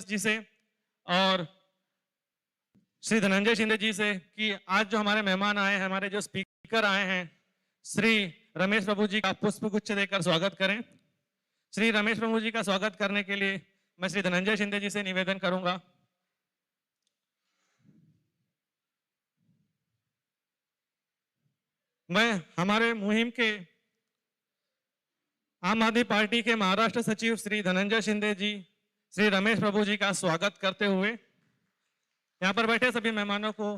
जी से और श्री धनंजय शिंदे जी से कि आज जो हमारे मेहमान आए हैं, हमारे जो स्पीकर आए हैं, श्री रमेश प्रभु जी का पुष्प गुच्छ देकर स्वागत करें। श्री रमेश प्रभु जी का स्वागत करने के लिए मैं श्री धनंजय शिंदे जी से निवेदन करूंगा। मैं हमारे मुहिम के आम आदमी पार्टी के महाराष्ट्र सचिव श्री धनंजय शिंदे जी, श्री रमेश प्रभु जी का स्वागत करते हुए यहां पर बैठे सभी मेहमानों को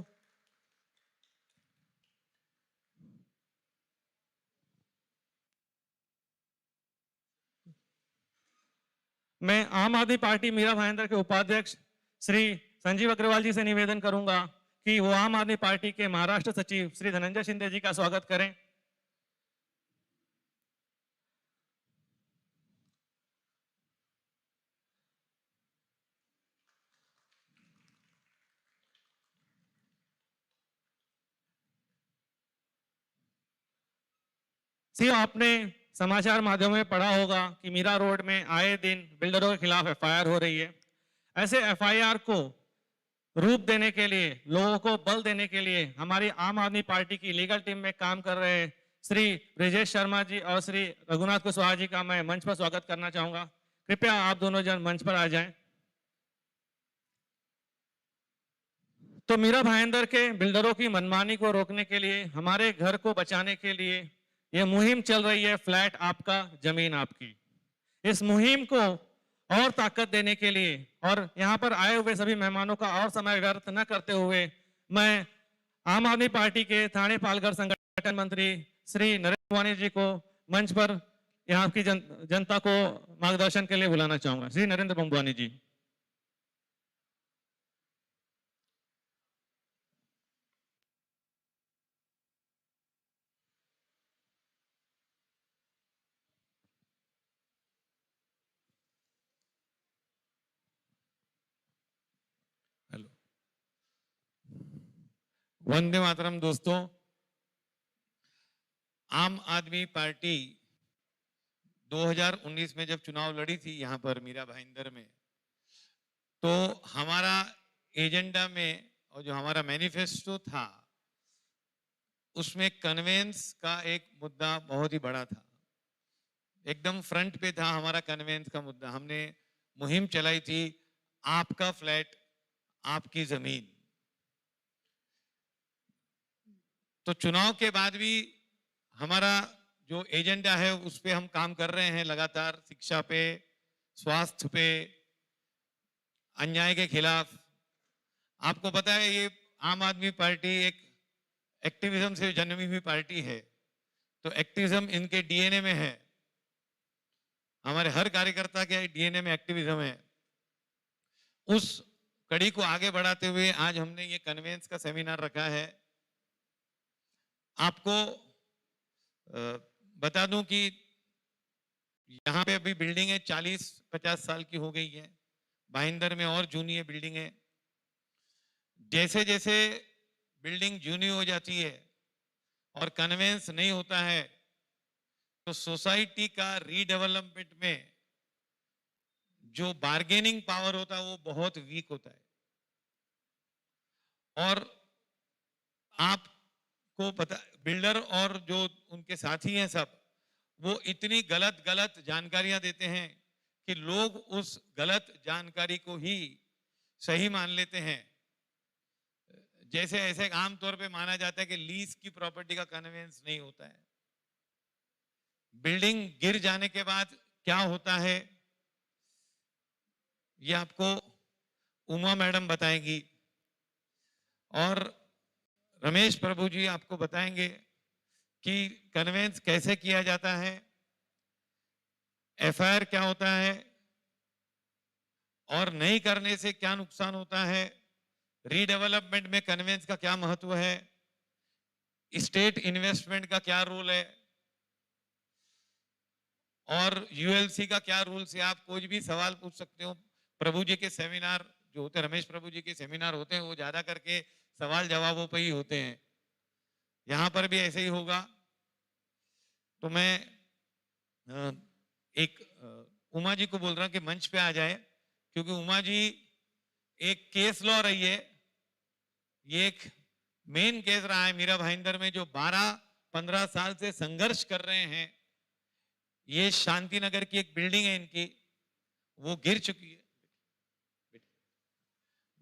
मैं आम आदमी पार्टी मीरा भाईंदर के उपाध्यक्ष श्री संजीव अग्रवाल जी से निवेदन करूंगा कि वो आम आदमी पार्टी के महाराष्ट्र सचिव श्री धनंजय शिंदे जी का स्वागत करें। आपने समाचार माध्यमों में पढ़ा होगा कि मीरा रोड में आए दिन बिल्डरों के खिलाफ एफआईआर हो रही है। ऐसे एफआईआर को रूप देने के लिए, लोगों को बल देने के लिए हमारी आम आदमी पार्टी की लीगल टीम में काम कर रहे श्री ब्रिजेश शर्मा जी और श्री रघुनाथ कुशवाहा जी का मैं मंच पर स्वागत करना चाहूंगा। कृपया आप दोनों जन मंच पर आ जाएं। तो मीरा भाईंदर के बिल्डरों की मनमानी को रोकने के लिए, हमारे घर को बचाने के लिए यह मुहिम चल रही है, फ्लैट आपका जमीन आपकी। इस मुहिम को और ताकत देने के लिए और यहां पर आए हुए सभी मेहमानों का और समय व्यर्थ न करते हुए मैं आम आदमी पार्टी के थाने पालघर संगठन मंत्री श्री नरेंद्र बंबुआनी जी को मंच पर यहाँ की जनता को मार्गदर्शन के लिए बुलाना चाहूंगा। श्री नरेंद्र बंबुआनी जी। हेलो, वंदे मातरम। दोस्तों, आम आदमी पार्टी 2019 में जब चुनाव लड़ी थी यहाँ पर मीरा भाईंदर में, तो हमारा एजेंडा में और जो हमारा मैनिफेस्टो था उसमें कन्वेंस का एक मुद्दा बहुत ही बड़ा था, एकदम फ्रंट पे था हमारा कन्वेंस का मुद्दा। हमने मुहिम चलाई थी, आपका फ्लैट आपकी जमीन। तो चुनाव के बाद भी हमारा जो एजेंडा है उस पे हम काम कर रहे हैं लगातार, शिक्षा पे, स्वास्थ्य पे, अन्याय के खिलाफ। आपको पता है ये आम आदमी पार्टी एक एक्टिविज्म से जन्मी हुई पार्टी है, तो एक्टिविज्म इनके डीएनए में है, हमारे हर कार्यकर्ता के डीएनए में एक्टिविज्म है। उस कड़ी को आगे बढ़ाते हुए आज हमने ये कन्वेंस का सेमिनार रखा है। आपको बता दूं कि यहाँ पे अभी बिल्डिंगें 40-50 साल की हो गई है, भाईंदर में और जूनी है बिल्डिंगें। जैसे जैसे बिल्डिंग जूनी हो जाती है और कन्वेंस नहीं होता है, तो सोसाइटी का रीडेवलपमेंट में जो बार्गेनिंग पावर होता है वो बहुत वीक होता है। और आपको पता, बिल्डर और जो उनके साथी हैं सब, वो इतनी गलत गलत जानकारियां देते हैं कि लोग उस गलत जानकारी को ही सही मान लेते हैं। जैसे ऐसे आमतौर पे माना जाता है कि लीज की प्रॉपर्टी का कन्वेंस नहीं होता है। बिल्डिंग गिर जाने के बाद क्या होता है ये आपको उमा मैडम बताएंगी और रमेश प्रभु जी आपको बताएंगे कि कन्वेंस कैसे किया जाता है, एफआईआर क्या होता है और नहीं करने से क्या नुकसान होता है, रीडेवलपमेंट में कन्वेंस का क्या महत्व है, स्टेट इन्वेस्टमेंट का क्या रोल है और यूएलसी का क्या रूल है। आप कोई भी सवाल पूछ सकते हो। प्रभु जी के सेमिनार जो होते हैं, रमेश प्रभु जी के सेमिनार होते हैं, वो ज्यादा करके सवाल जवाबों पे ही होते हैं। यहां पर भी ऐसे ही होगा। तो मैं एक उमा जी को बोल रहा हूं कि मंच पे आ जाए क्योंकि उमा जी एक केस लॉ रही है, ये एक मेन केस रहा है मीरा भाईंदर में, जो 12-15 साल से संघर्ष कर रहे हैं। ये शांति नगर की एक बिल्डिंग है इनकी, वो गिर चुकी है,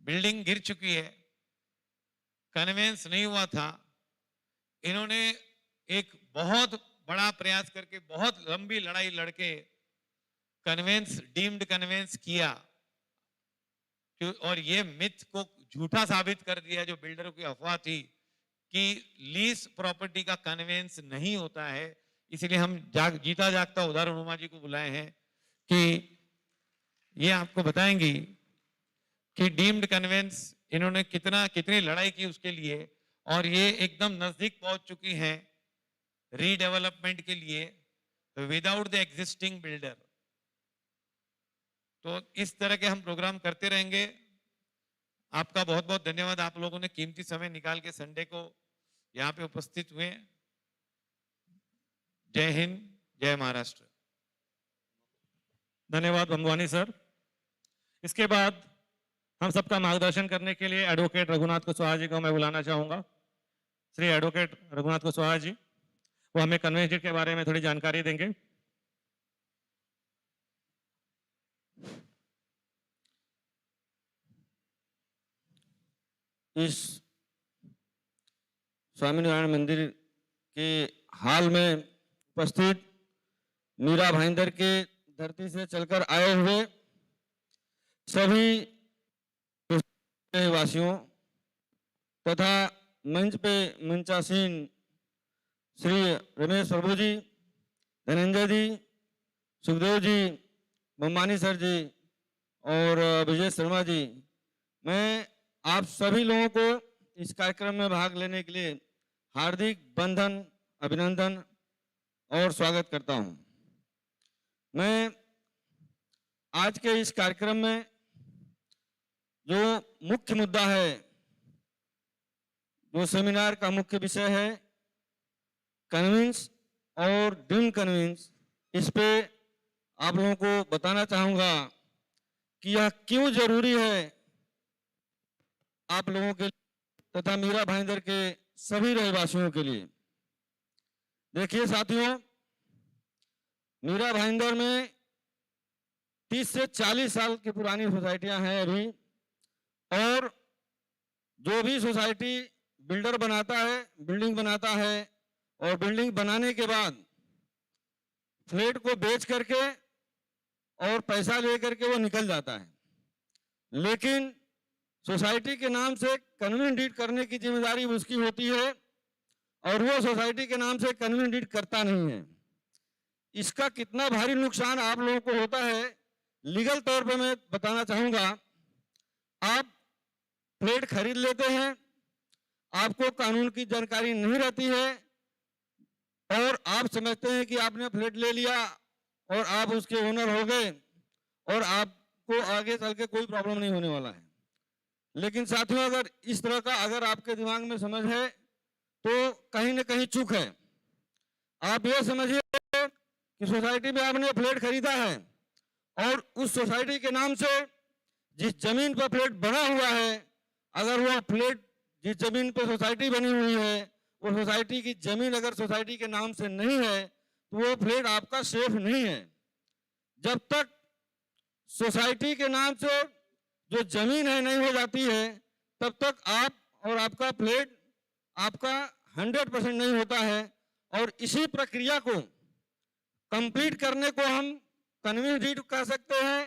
बिल्डिंग गिर चुकी है, कन्वेंस नहीं हुआ था। इन्होंने एक बहुत बड़ा प्रयास करके बहुत लंबी लड़ाई लड़के कन्वेंस, डीम्ड कन्वेंस किया, और ये मिथ को झूठा साबित कर दिया जो बिल्डरों की अफवाह थी कि लीज प्रॉपर्टी का कन्वेंस नहीं होता है। इसलिए हम जीता जागता उदाहरण उमा जी को बुलाए हैं कि ये आपको बताएंगी कि डीम्ड कन्वेंस इन्होंने कितनी लड़ाई की उसके लिए, और ये एकदम नजदीक पहुंच चुकी हैं रीडेवलपमेंट के लिए विदाउट द एग्जिस्टिंग बिल्डर। तो इस तरह के हम प्रोग्राम करते रहेंगे। आपका बहुत बहुत धन्यवाद, आप लोगों ने कीमती समय निकाल के संडे को यहाँ पे उपस्थित हुए। जय हिंद, जय महाराष्ट्र। धन्यवाद बंगवानी सर। इसके बाद हम सबका मार्गदर्शन करने के लिए एडवोकेट रघुनाथ कुशवाहा जी को मैं बुलाना चाहूंगा। श्री एडवोकेट रघुनाथ कुशवाहा जी, वो हमें कन्वेंस डीड के बारे में थोड़ी जानकारी देंगे। इस स्वामीनारायण मंदिर के हाल में उपस्थित मीरा भाईंदर के धरती से चलकर आए हुए सभी वासियों तथा मंच पे मंचासीन श्री रमेश प्रभु जी, धनंजय जी, सुखदेव जी, बम्बानी सर जी और विजय शर्मा जी, मैं आप सभी लोगों को इस कार्यक्रम में भाग लेने के लिए हार्दिक बंधन, अभिनंदन और स्वागत करता हूं। मैं आज के इस कार्यक्रम में जो मुख्य मुद्दा है, जो सेमिनार का मुख्य विषय है कन्विंस और डीम्ड कन्विंस, इस पे आप लोगों को बताना चाहूँगा कि यह क्यों जरूरी है आप लोगों के तथा मीरा भाईंदर के सभी रहवासियों के लिए। देखिए साथियों, मीरा भाईंदर में 30 से 40 साल की पुरानी सोसाइटियां हैं अभी, और जो भी सोसाइटी बिल्डर बनाता है, बिल्डिंग बनाता है, और बिल्डिंग बनाने के बाद फ्लैट को बेच करके और पैसा ले करके वो निकल जाता है, लेकिन सोसाइटी के नाम से कन्वेंस डीड करने की जिम्मेदारी उसकी होती है और वो सोसाइटी के नाम से कन्वेंस डीड करता नहीं है। इसका कितना भारी नुकसान आप लोगों को होता है, लीगल तौर पे मैं बताना चाहूँगा। आप फ्लैट खरीद लेते हैं, आपको कानून की जानकारी नहीं रहती है और आप समझते हैं कि आपने फ्लैट ले लिया और आप उसके ओनर हो गए और आपको आगे चल के कोई प्रॉब्लम नहीं होने वाला है। लेकिन साथियों, अगर इस तरह का अगर आपके दिमाग में समझ है तो कहीं ना कहीं चूक है। आप ये समझिए कि सोसाइटी में आपने फ्लैट खरीदा है और उस सोसाइटी के नाम से जिस जमीन पर फ्लैट बना हुआ है, अगर वह फ्लैट जिस जमीन पर सोसाइटी बनी हुई है, वो सोसाइटी की जमीन अगर सोसाइटी के नाम से नहीं है तो वो फ्लैट आपका सेफ नहीं है। जब तक सोसाइटी के नाम से जो जमीन है नहीं हो जाती है, तब तक आप और आपका फ्लैट आपका 100% नहीं होता है। और इसी प्रक्रिया को कंप्लीट करने को हम कन्वेंस डीड कह सकते हैं,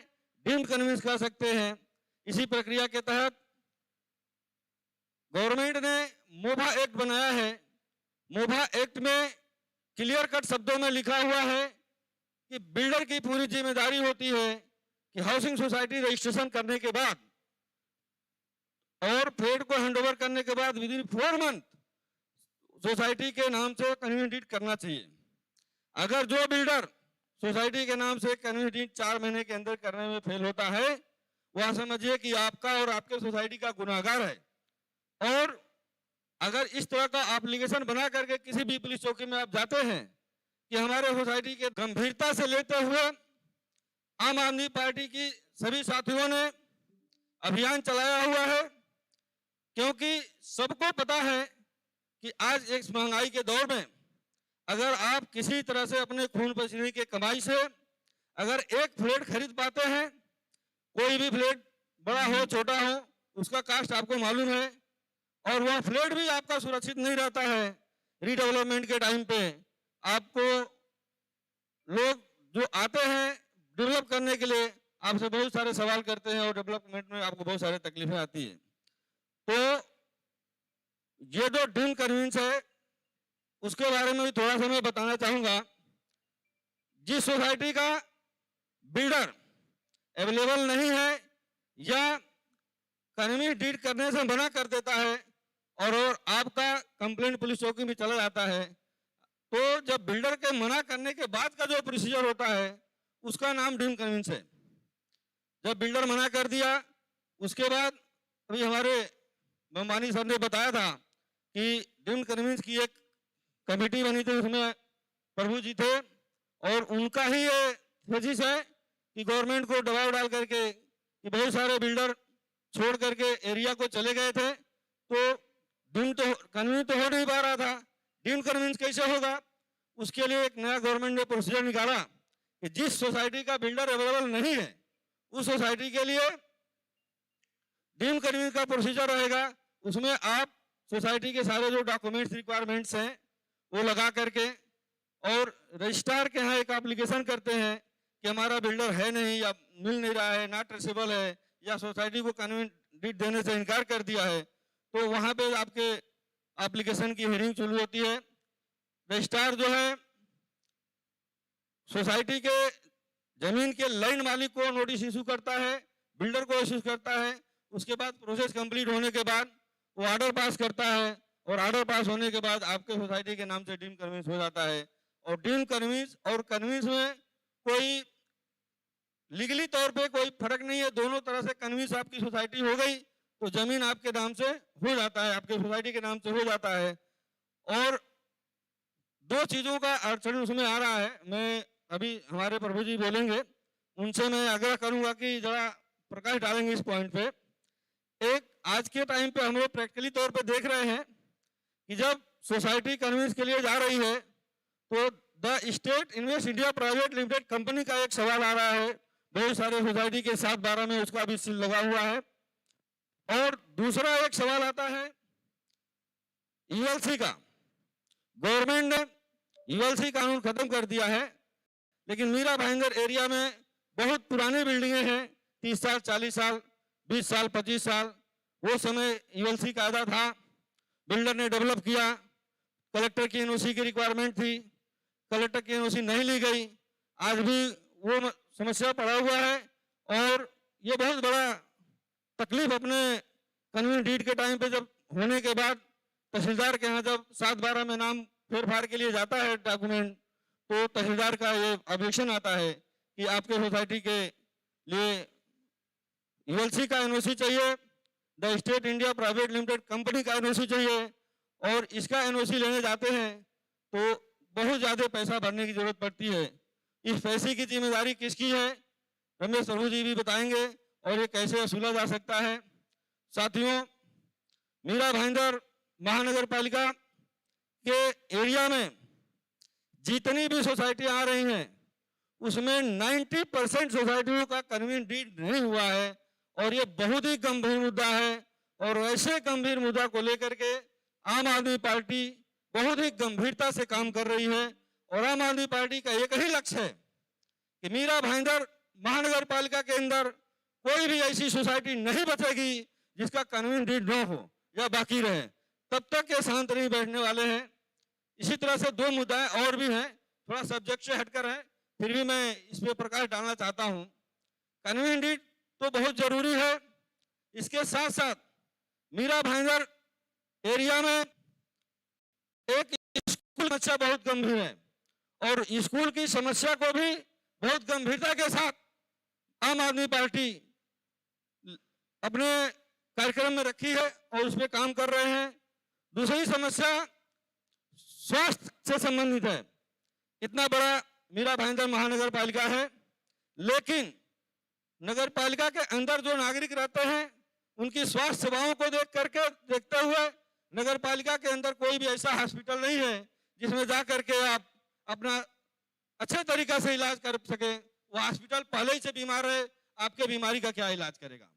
डीम्ड कन्वेंस कह सकते हैं। इसी प्रक्रिया के तहत गवर्नमेंट ने मोभा एक्ट बनाया है। मोभा एक्ट में क्लियर कट शब्दों में लिखा हुआ है कि बिल्डर की पूरी जिम्मेदारी होती है कि हाउसिंग सोसाइटी रजिस्ट्रेशन करने के बाद और फ्लैट को हैंडओवर करने के बाद विदिन 4 मंथ सोसाइटी के नाम से कन्वेंस डीड करना चाहिए। अगर जो बिल्डर सोसाइटी के नाम से कन्वेंस डीड 4 महीने के अंदर करने में फेल होता है, वह समझिए कि आपका और आपके सोसाइटी का गुनाहगार है। और अगर इस तरह का एप्लीकेशन बना करके किसी भी पुलिस चौकी में आप जाते हैं कि हमारे सोसाइटी के गंभीरता से लेते हुए आम आदमी पार्टी की सभी साथियों ने अभियान चलाया हुआ है, क्योंकि सबको पता है कि आज एक महंगाई के दौर में अगर आप किसी तरह से अपने खून पसीने की कमाई से अगर एक फ्लैट खरीद पाते हैं, कोई भी फ्लैट बड़ा हो छोटा हो, उसका कास्ट आपको मालूम है, और वह फ्लैट भी आपका सुरक्षित नहीं रहता है। रीडेवलपमेंट के टाइम पे आपको लोग जो आते हैं डेवलप करने के लिए आपसे बहुत सारे सवाल करते हैं, और डेवलपमेंट में आपको बहुत सारे तकलीफें आती है। तो ये जो ड्रीम कन्वेंस है उसके बारे में भी थोड़ा सा मैं बताना चाहूंगा। जिस सोसाइटी का बिल्डर अवेलेबल नहीं है या कन्वेंस डीड करने से मना कर देता है और आपका कंप्लेंट पुलिस चौकी में चला जाता है, तो जब बिल्डर के मना करने के बाद का जो प्रोसीजर होता है उसका नाम ड्रीम कन्वेंस है। जब बिल्डर मना कर दिया उसके बाद अभी हमारे बम्बानी सर ने बताया था कि ड्रीम कन्वेंस की एक कमेटी बनी थी, उसमें प्रभु जी थे, और उनका ही ये थीसिस है कि गवर्नमेंट को दबाव डाल करके कि बहुत सारे बिल्डर छोड़ करके एरिया को चले गए थे, तो ड्रीम तो कन्वेंस तो हो नहीं पा रहा था। ड्रीम कन्वेंस कैसे होगा, उसके लिए एक नया गवर्नमेंट ने प्रोसीजर निकाला कि जिस सोसाइटी का बिल्डर अवेलेबल नहीं है उस सोसाइटी के लिए ड्रीम कन्वेंस का प्रोसीजर रहेगा। उसमें आप सोसाइटी के सारे जो डॉक्यूमेंट्स रिक्वायरमेंट्स हैं वो लगा करके और रजिस्ट्रार के यहाँ एक एप्लीकेशन करते हैं कि हमारा बिल्डर है नहीं या मिल नहीं रहा है, नॉट ट्रेसेबल है, या सोसाइटी को कन्वेंस डीड देने से इनकार कर दिया है, तो वहाँ पे आपके एप्लीकेशन की हियरिंग शुरू होती है। रजिस्ट्रार जो है सोसाइटी के जमीन के लैंड मालिक को नोटिस इशू करता है, बिल्डर को इशू करता है, उसके बाद प्रोसेस कंप्लीट होने के बाद वो ऑर्डर पास करता है, और ऑर्डर पास होने के बाद आपके सोसाइटी के नाम से ड्रीम कन्वेंस हो जाता है। और ड्रीम कन्वेंस और कन्वेंस में कोई लीगली तौर पे कोई फर्क नहीं है, दोनों तरह से कन्वेंस आपकी सोसाइटी हो गई तो जमीन आपके नाम से हो जाता है, आपके सोसाइटी के नाम से हो जाता है। और दो चीजों का अड़चन उसमें आ रहा है, मैं अभी हमारे प्रभु जी बोलेंगे, उनसे मैं आग्रह करूंगा कि जरा प्रकाश डालेंगे इस पॉइंट पे। एक आज के टाइम पे हम लोग प्रैक्टिकली तौर पे देख रहे हैं कि जब सोसाइटी कन्वेंस के लिए जा रही है तो the state invest India private limited company का एक सवाल आ रहा है, बहुत सारे सोसाइटी के 7/12 में उसका भी सील लगा हुआ है। और दूसरा एक सवाल आता है यूएलसी का। गवर्नमेंट ने यूएलसी कानून खत्म कर दिया है, लेकिन मीरा भाईंदर एरिया में बहुत पुरानी बिल्डिंगें हैं, 30 साल 40 साल 20 साल 25 साल, वो समय यूएलसी कायदा था, बिल्डर ने डेवलप किया, कलेक्टर की एनओसी की रिक्वायरमेंट थी, कलेक्टर की एनओसी नहीं ली गई, आज भी वो समस्या पड़ा हुआ है। और ये बहुत बड़ा तकलीफ अपने कन्वेंस डीड के टाइम पे जब होने के बाद तहसीलदार के यहाँ जब 7/12 में नाम फेरफार के लिए जाता है डॉक्यूमेंट, तो तहसीलदार का ये ऑब्जेक्शन आता है कि आपके सोसाइटी के लिए यूएलसी का एनओसी चाहिए, the state India private limited company का एनओसी चाहिए, और इसका एनओसी लेने जाते हैं तो बहुत ज्यादा पैसा भरने की जरूरत पड़ती है। इस पैसे की जिम्मेदारी किसकी है, रमेश प्रभु जी भी बताएंगे, और ये कैसे वसूला जा सकता है। साथियों, मीरा भाईंदर महानगर पालिका के एरिया में जितनी भी सोसाइटी आ रही हैं उसमें 90% सोसाइटियों का कन्वेंस डीड नहीं हुआ है, और ये बहुत ही गंभीर मुद्दा है। और ऐसे गंभीर मुद्दा को लेकर के आम आदमी पार्टी बहुत ही गंभीरता से काम कर रही है, और आम आदमी पार्टी का एक ही लक्ष्य है कि मीरा भाईंदर महानगर पालिका के अंदर कोई भी ऐसी सोसाइटी नहीं बचेगी जिसका कन्वेंस डीड न हो या बाकी रहे, तब तक ये शांत नहीं बैठने वाले हैं। इसी तरह से दो मुद्दे और भी हैं, थोड़ा सब्जेक्ट से हटकर है, फिर भी मैं इस पे प्रकाश डालना चाहता हूँ। कन्वेंस डीड तो बहुत जरूरी है, इसके साथ साथ मीरा भाईंदर एरिया में एक स्कूल समस्या बहुत गंभीर है, और स्कूल की समस्या को भी बहुत गंभीरता के साथ आम आदमी पार्टी अपने कार्यक्रम में रखी है और उस पर काम कर रहे हैं। दूसरी समस्या स्वास्थ्य से संबंधित है। इतना बड़ा मीरा भाईंदर महानगर पालिका है, लेकिन नगर पालिका के अंदर जो नागरिक रहते हैं उनकी स्वास्थ्य सेवाओं को देखते हुए नगर पालिका के अंदर कोई भी ऐसा हॉस्पिटल नहीं है जिसमें जा करके आप अपना अच्छे तरीका से इलाज कर सके। वो हॉस्पिटल पहले ही से बीमार है, आपके बीमारी का क्या इलाज करेगा।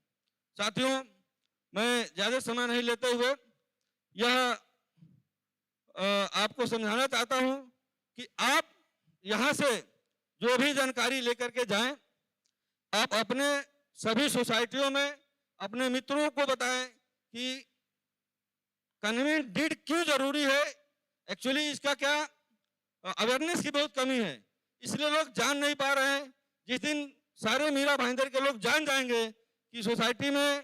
साथियों, मैं ज्यादा समय नहीं लेते हुए यह आपको समझाना चाहता हूं कि आप यहां से जो भी जानकारी लेकर के जाएं, आप अपने सभी सोसाइटियों में अपने मित्रों को बताएं कि कन्वीनियंट डीड क्यों जरूरी है। एक्चुअली इसका क्या अवेयरनेस की बहुत कमी है, इसलिए लोग जान नहीं पा रहे हैं। जिस दिन सारे मीरा भाईंदर के लोग जान जाएंगे कि सोसाइटी में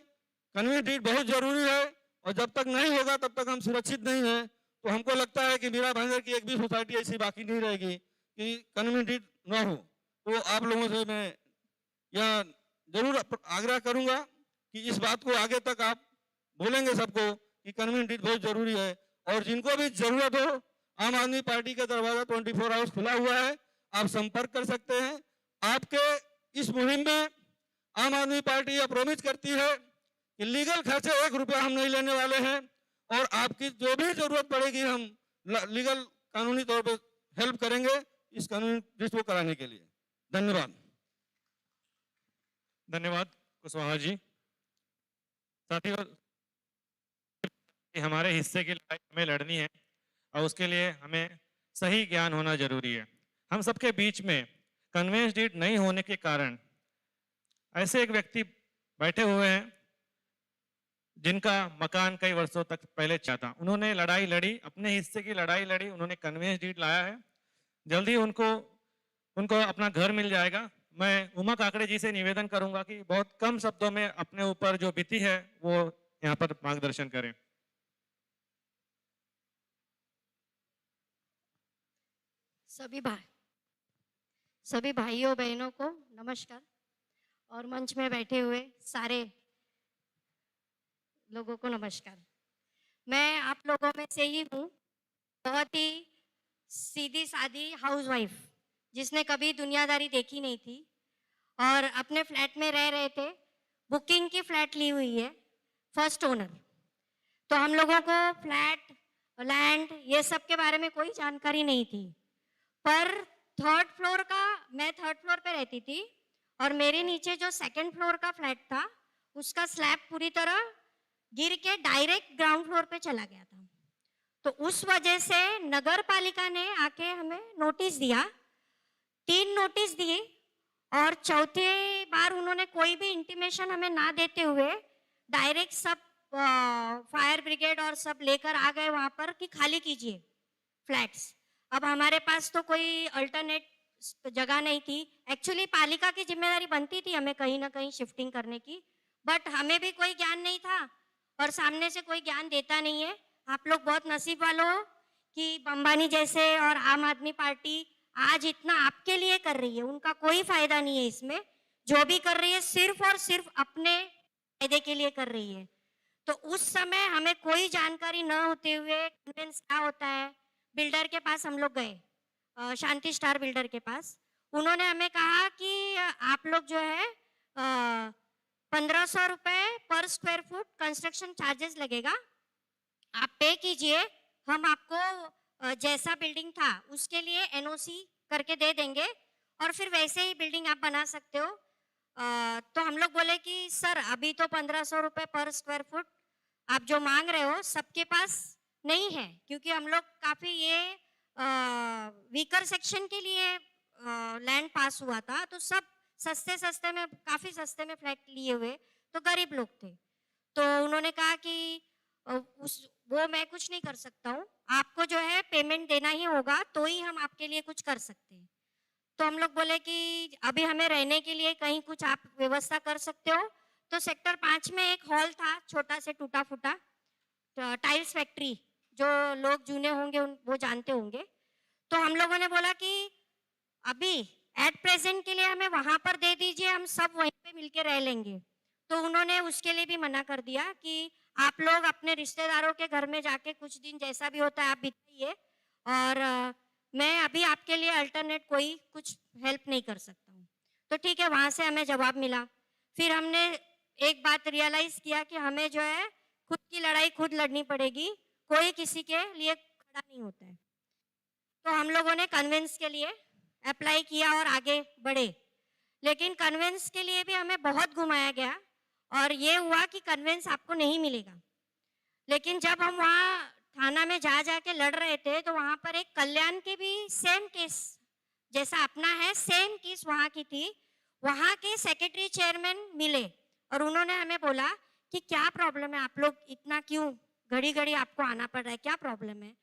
कन्वीनियंट डीड बहुत जरूरी है और जब तक नहीं होगा तब तक हम सुरक्षित नहीं हैं, तो हमको लगता है कि मीरा भाईंदर की एक भी सोसाइटी ऐसी बाकी नहीं रहेगी कि कन्वीनियंट डीड न हो। तो आप लोगों से मैं यह जरूर आग्रह करूंगा कि इस बात को आगे तक आप बोलेंगे सबको कि कन्वीनियंट डीड बहुत जरूरी है। और जिनको भी जरूरत हो, आम आदमी पार्टी का दरवाजा 24 आवर्स खुला हुआ है, आप संपर्क कर सकते हैं। आपके इस मुहिम में आम आदमी पार्टी यह प्रॉमिस करती है कि लीगल खर्चे 1 रुपया हम नहीं लेने वाले हैं और आपकी जो भी जरूरत पड़ेगी हम लीगल कानूनी तौर पर हेल्प करेंगे इस कानूनी डिस्ट्रिक्ट को कराने के लिए। धन्यवाद। धन्यवाद कुशवाहा जी। साथियों, हमारे हिस्से की लड़ाई हमें लड़नी है और उसके लिए हमें सही ज्ञान होना जरूरी है। हम सबके बीच में कन्वेंस डीड नहीं होने के कारण ऐसे एक व्यक्ति बैठे हुए हैं जिनका मकान कई वर्षों तक पहले चाहता, उन्होंने लड़ाई लड़ी, अपने हिस्से की लड़ाई लड़ी, उन्होंने कन्वेंस डीड लाया है। जल्दी उनको अपना घर मिल जाएगा। मैं उमा काकड़े जी से निवेदन करूंगा कि बहुत कम शब्दों में अपने ऊपर जो बीती है वो यहाँ पर मार्गदर्शन करें। सभी भाइयों बहनों को नमस्कार और मंच में बैठे हुए सारे लोगों को नमस्कार। मैं आप लोगों में से ही हूँ, बहुत ही सीधी सादी हाउसवाइफ जिसने कभी दुनियादारी देखी नहीं थी और अपने फ्लैट में रह रहे थे। बुकिंग की फ्लैट ली हुई है, फर्स्ट ओनर। तो हम लोगों को फ्लैट, लैंड, ये सब के बारे में कोई जानकारी नहीं थी। पर मैं थर्ड फ्लोर पे रहती थी और मेरे नीचे जो सेकंड फ्लोर का फ्लैट था उसका स्लैब पूरी तरह गिर के डायरेक्ट ग्राउंड फ्लोर पे चला गया था। तो उस वजह से नगर पालिका ने आके हमें नोटिस दिया, 3 नोटिस दिए और चौथी बार उन्होंने कोई भी इंटीमेशन हमें ना देते हुए डायरेक्ट सब फायर ब्रिगेड और सब लेकर आ गए वहां पर कि खाली कीजिए फ्लैट्स। अब हमारे पास तो कोई अल्टरनेट जगह नहीं थी। एक्चुअली पालिका की जिम्मेदारी बनती थी हमें कहीं ना कहीं शिफ्टिंग करने की, बट हमें भी कोई ज्ञान नहीं था और सामने से कोई ज्ञान देता नहीं है। आप लोग बहुत नसीब वालों हो कि अंबानी जैसे और आम आदमी पार्टी आज इतना आपके लिए कर रही है। उनका कोई फायदा नहीं है इसमें, जो भी कर रही है सिर्फ और सिर्फ अपने फायदे के लिए कर रही है। तो उस समय हमें कोई जानकारी न होते हुए कन्वेंस क्या होता है, बिल्डर के पास हम लोग गए, शांति स्टार बिल्डर के पास। उन्होंने हमें कहा कि आप लोग जो है 1500 रुपए पर स्क्वायर फुट कंस्ट्रक्शन चार्जेस लगेगा, आप पे कीजिए, हम आपको जैसा बिल्डिंग था उसके लिए एनओसी करके दे देंगे और फिर वैसे ही बिल्डिंग आप बना सकते हो। तो हम लोग बोले कि सर अभी तो 1500 रुपए पर स्क्वायर फुट आप जो मांग रहे हो सबके पास नहीं है, क्योंकि हम लोग काफी ये वीकर सेक्शन के लिए लैंड पास हुआ था, तो सब सस्ते में काफी सस्ते में फ्लैट लिए हुए तो गरीब लोग थे। तो उन्होंने कहा कि वो मैं कुछ नहीं कर सकता हूँ, आपको जो है पेमेंट देना ही होगा तो ही हम आपके लिए कुछ कर सकते हैं। तो हम लोग बोले कि अभी हमें रहने के लिए कहीं कुछ आप व्यवस्था कर सकते हो। तो सेक्टर 5 में एक हॉल था छोटा से टूटा फूटा, टाइल्स फैक्ट्री, जो लोग जूने होंगे वो जानते होंगे। तो हम लोगों ने बोला कि अभी एट प्रेजेंट के लिए हमें वहां पर दे दीजिए, हम सब वहीं पे मिलके रह लेंगे। तो उन्होंने उसके लिए भी मना कर दिया कि आप लोग अपने रिश्तेदारों के घर में जाके कुछ दिन जैसा भी होता है आप बिताइए और मैं अभी आपके लिए अल्टरनेट कोई कुछ हेल्प नहीं कर सकता हूँ। तो ठीक है, वहां से हमें जवाब मिला। फिर हमने एक बात रियलाइज किया कि हमें जो है खुद की लड़ाई खुद लड़नी पड़ेगी, कोई किसी के लिए खड़ा नहीं होता है। तो हम लोगों ने कन्वेंस के लिए अप्लाई किया और आगे बढ़े, लेकिन कन्वेंस के लिए भी हमें बहुत घुमाया गया और ये हुआ कि कन्वेंस आपको नहीं मिलेगा। लेकिन जब हम वहाँ थाना में जा के लड़ रहे थे तो वहाँ पर एक कल्याण के भी सेम केस जैसा अपना है, सेम केस वहाँ की थी। वहाँ के सेक्रेटरी चेयरमैन मिले और उन्होंने हमें बोला कि क्या प्रॉब्लम है, आप लोग इतना क्यों घड़ी घड़ी आपको आना पड़ रहा है, क्या प्रॉब्लम है।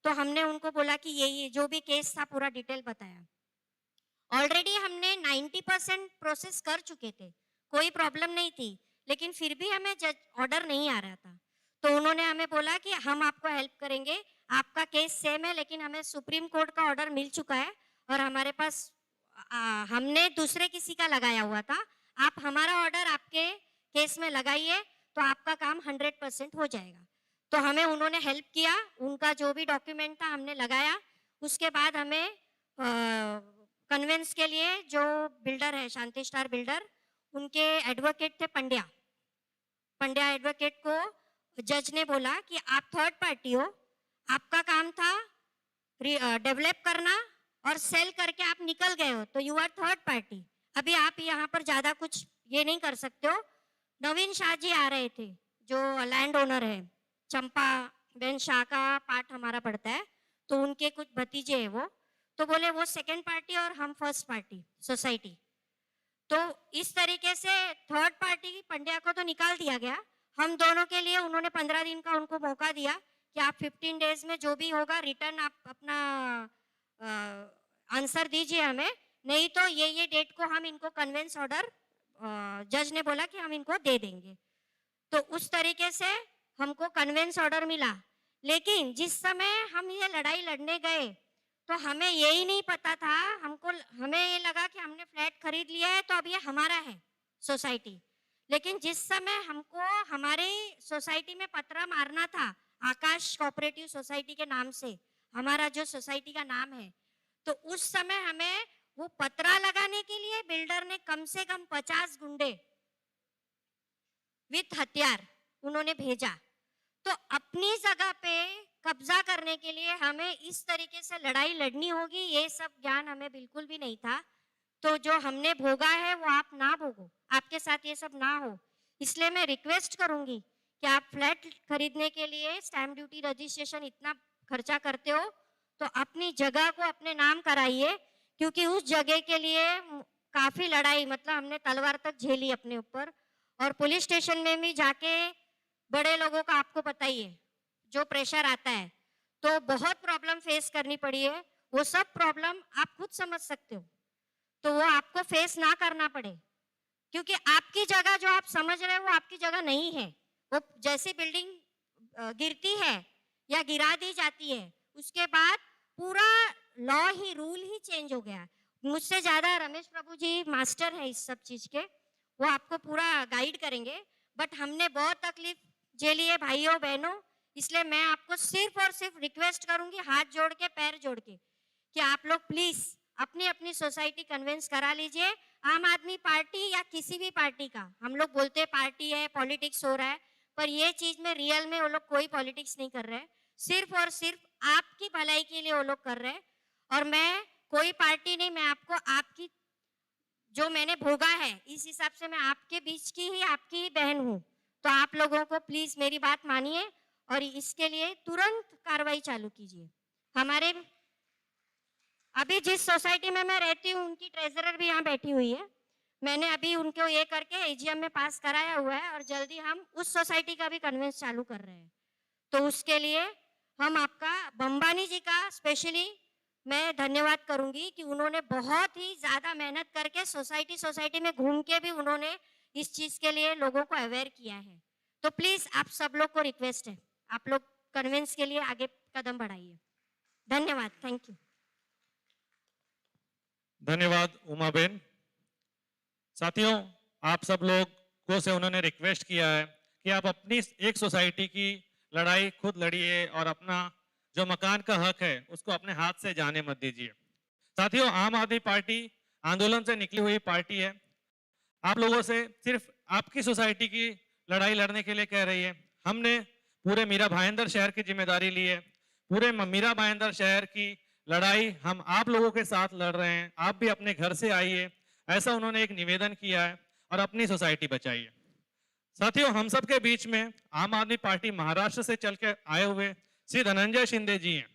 तो हमने उनको बोला कि ये जो भी केस था पूरा डिटेल बताया। ऑलरेडी हमने 90% प्रोसेस कर चुके थे, कोई प्रॉब्लम नहीं थी, लेकिन फिर भी हमें जज ऑर्डर नहीं आ रहा था। तो उन्होंने हमें बोला कि हम आपको हेल्प करेंगे, आपका केस सेम है लेकिन हमें सुप्रीम कोर्ट का ऑर्डर मिल चुका है और हमारे पास हमने दूसरे किसी का लगाया हुआ था, आप हमारा ऑर्डर आपके केस में लगाइए तो आपका काम 100% हो जाएगा। तो हमें उन्होंने हेल्प किया, उनका जो भी डॉक्यूमेंट था हमने लगाया। उसके बाद हमें कन्वेंस के लिए जो बिल्डर है शांति स्टार बिल्डर, उनके एडवोकेट थे पंड्या एडवोकेट को जज ने बोला कि आप थर्ड पार्टी हो, आपका काम था डेवलप करना और सेल करके आप निकल गए हो, तो यू आर थर्ड पार्टी। अभी आप यहाँ पर ज्यादा कुछ ये नहीं कर सकते हो। नवीन शाह जी आ रहे थे जो लैंड ओनर है, चंपा बेन शाह का पार्ट हमारा पड़ता है, तो उनके कुछ भतीजे हैं वो, तो बोले वो सेकंड पार्टी और हम फर्स्ट पार्टी सोसाइटी। तो इस तरीके से थर्ड पार्टी पंड्या को तो निकाल दिया गया, हम दोनों के लिए उन्होंने 15 दिन का उनको मौका दिया कि आप 15 डेज में जो भी होगा रिटर्न आप अपना आंसर दीजिए हमें, नहीं तो ये डेट को हम इनको कन्वेंस ऑर्डर जज ने बोला कि हम इनको दे देंगे। तो उस तरीके से हमको कन्वेंस ऑर्डर मिला। लेकिन जिस समय हम ये लड़ाई लड़ने गए तो हमें यही नहीं पता था, हमें ये लगा कि हमने फ्लैट खरीद लिया है तो अब ये हमारा है सोसाइटी। लेकिन जिस समय हमको हमारे सोसाइटी में पत्रा मारना था आकाश कोऑपरेटिव सोसाइटी के नाम से, हमारा जो सोसाइटी का नाम है, तो उस समय हमें वो पत्रा लगाने के लिए बिल्डर ने कम से कम 50 गुंडे विथ हथियार उन्होंने भेजा। तो अपनी जगह पे कब्जा करने के लिए हमें इस तरीके से लड़ाई लड़नी होगी, ये सब ज्ञान हमें बिल्कुल भी नहीं था। तो जो हमने भोगा है वो आप ना भोगो, आपके साथ ये सब ना हो। इसलिए मैं रिक्वेस्ट करूंगी कि आप फ्लैट खरीदने के लिए स्टैम्प ड्यूटी रजिस्ट्रेशन इतना खर्चा करते हो तो अपनी जगह को अपने नाम कराइए, क्योंकि उस जगह के लिए काफी लड़ाई, मतलब हमने तलवार तक झेली अपने ऊपर, और पुलिस स्टेशन में भी जाके बड़े लोगों का आपको पता ही है जो प्रेशर आता है, तो बहुत प्रॉब्लम फेस करनी पड़ी है। वो सब प्रॉब्लम आप खुद समझ सकते हो, तो वो आपको फेस ना करना पड़े, क्योंकि आपकी जगह जो आप समझ रहे हो वो आपकी जगह नहीं है। वो जैसी बिल्डिंग गिरती है या गिरा दी जाती है उसके बाद पूरा लॉ ही रूल ही चेंज हो गया। मुझसे ज्यादा रमेश प्रभु जी मास्टर है इस सब चीज के, वो आपको पूरा गाइड करेंगे। बट हमने बहुत तकलीफ झेली है भाइयों बहनों, इसलिए मैं आपको सिर्फ और सिर्फ रिक्वेस्ट करूंगी हाथ जोड़ के पैर जोड़ के कि आप लोग प्लीज अपनी अपनी सोसाइटी कन्वेंस करा लीजिए। आम आदमी पार्टी या किसी भी पार्टी का, हम लोग बोलते हैं पार्टी है, पॉलिटिक्स हो रहा है, पर ये चीज में रियल में वो लोग कोई पॉलिटिक्स नहीं कर रहे हैं, सिर्फ और सिर्फ आपकी भलाई के लिए वो लोग कर रहे हैं। और मैं कोई पार्टी नहीं, मैं आपको आपकी जो मैंने भोगा है इस हिसाब से मैं आपके बीच की ही आपकी ही बहन हूँ। तो आप लोगों को प्लीज मेरी बात मानिए और इसके लिए तुरंत कार्रवाई चालू कीजिए। हमारे अभी जिस सोसाइटी में मैं रहती हूँ उनकी ट्रेजरर भी यहाँ बैठी हुई है, मैंने अभी उनको ये करके एजीएम में पास कराया हुआ है और जल्दी हम उस सोसाइटी का भी कन्वेंस चालू कर रहे हैं। तो उसके लिए हम आपका बम्बानी जी का स्पेशली मैं धन्यवाद करूंगी कि उन्होंने बहुत ही ज्यादा मेहनत करके सोसाइटी में घूम के भी उन्होंने इस चीज के लिए लोगों को अवेयर किया है। तो प्लीज आप सब लोग को रिक्वेस्ट है, आप लोग कन्वेंस के लिए आगे कदम बढ़ाइए। धन्यवाद, थैंक यू। धन्यवाद उमाबेन। साथियों, आप सब लोग को से उन्होंने रिक्वेस्ट किया है कि आप अपनी एक सोसाइटी की लड़ाई खुद लड़िए और अपना जो मकान का हक है उसको अपने हाथ से जाने मत दीजिए। साथियों, आम आदमी पार्टी आंदोलन से निकली हुई पार्टी है। आप लोगों से सिर्फ आपकी सोसाइटी की लड़ाई लड़ने के लिए कह रही है। हमने पूरे मीरा भाईंदर शहर की जिम्मेदारी ली है। पूरे मीरा भाईंदर शहर की लड़ाई हम आप लोगों के साथ लड़ रहे हैं। आप भी अपने घर से आइए, ऐसा उन्होंने एक निवेदन किया है, और अपनी सोसाइटी बचाइए। साथियों, हम सब के बीच में आम आदमी पार्टी महाराष्ट्र से चल के आए हुए श्री धनंजय शिंदे जी हैं।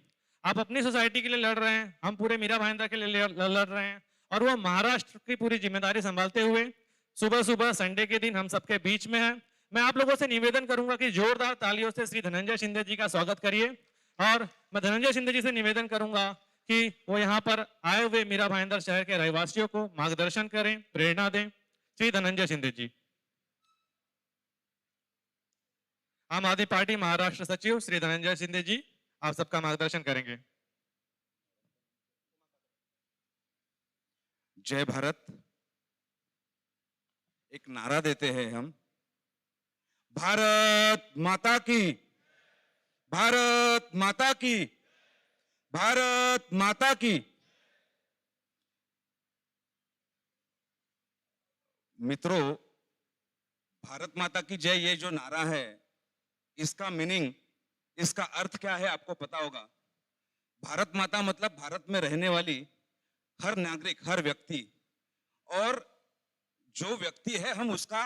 आप अपनी सोसाइटी के लिए लड़ रहे हैं, हम पूरे मीरा भाईंदर के लिए लड़ रहे हैं, और वो महाराष्ट्र की पूरी जिम्मेदारी संभालते हुए सुबह सुबह संडे के दिन हम सबके बीच में है। मैं आप लोगों से निवेदन करूंगा कि जोरदार तालियों से श्री धनंजय शिंदे जी का स्वागत करिए, और मैं धनंजय शिंदे जी से निवेदन करूंगा कि वो यहाँ पर आए हुए मीरा भाईंदर शहर के रहवासियों को मार्गदर्शन करें, प्रेरणा दें। श्री धनंजय शिंदे जी। आम आदमी पार्टी महाराष्ट्र सचिव श्री धनंजय शिंदे जी, आप सबका मार्गदर्शन करेंगे। जय भारत। एक नारा देते हैं हम, भारत माता की, भारत माता की, भारत माता की। मित्रों, भारत माता की जय ये जो नारा है, इसका मीनिंग, इसका अर्थ क्या है आपको पता होगा। भारत माता मतलब भारत में रहने वाली हर नागरिक, हर व्यक्ति, और जो व्यक्ति है हम उसका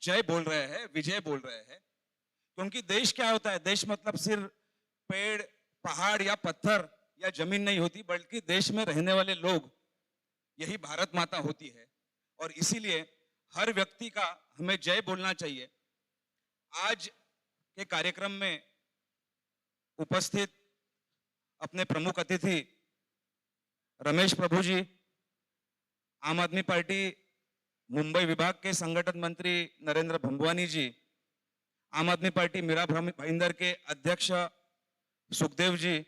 जय बोल रहे हैं, विजय बोल रहे हैं। क्योंकि देश क्या होता है, देश मतलब सिर्फ पेड़, पहाड़ या पत्थर या जमीन नहीं होती, बल्कि देश में रहने वाले लोग, यही भारत माता होती है। और इसीलिए हर व्यक्ति का हमें जय बोलना चाहिए। आज के कार्यक्रम में उपस्थित अपने प्रमुख अतिथि रमेश प्रभु जी, आम आदमी पार्टी मुंबई विभाग के संगठन मंत्री नरेंद्र भंभवानी जी, आम आदमी पार्टी मीरा भाईंदर के अध्यक्ष सुखदेव जी,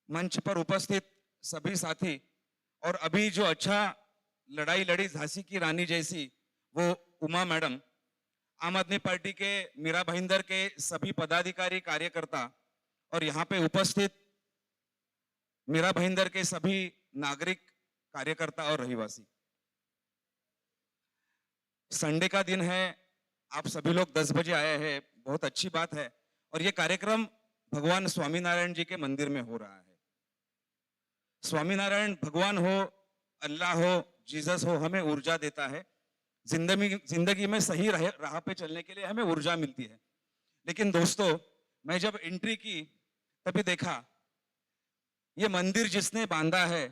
मंच पर उपस्थित सभी साथी, और अभी जो अच्छा लड़ाई लड़ी झांसी की रानी जैसी वो उमा मैडम, आम आदमी पार्टी के मीरा भाईंदर के सभी पदाधिकारी, कार्यकर्ता, और यहाँ पे उपस्थित मीरा भाईंदर के सभी नागरिक, कार्यकर्ता और रहीवासी। संडे का दिन है, आप सभी लोग 10 बजे आए हैं, बहुत अच्छी बात है। और ये कार्यक्रम भगवान स्वामीनारायण जी के मंदिर में हो रहा है। स्वामीनारायण भगवान हो, अल्लाह हो, जीसस हो, हमें ऊर्जा देता है। जिंदगी में सही राह पे चलने के लिए हमें ऊर्जा मिलती है। लेकिन दोस्तों, मैं जब एंट्री की तभी देखा ये मंदिर जिसने बांधा है,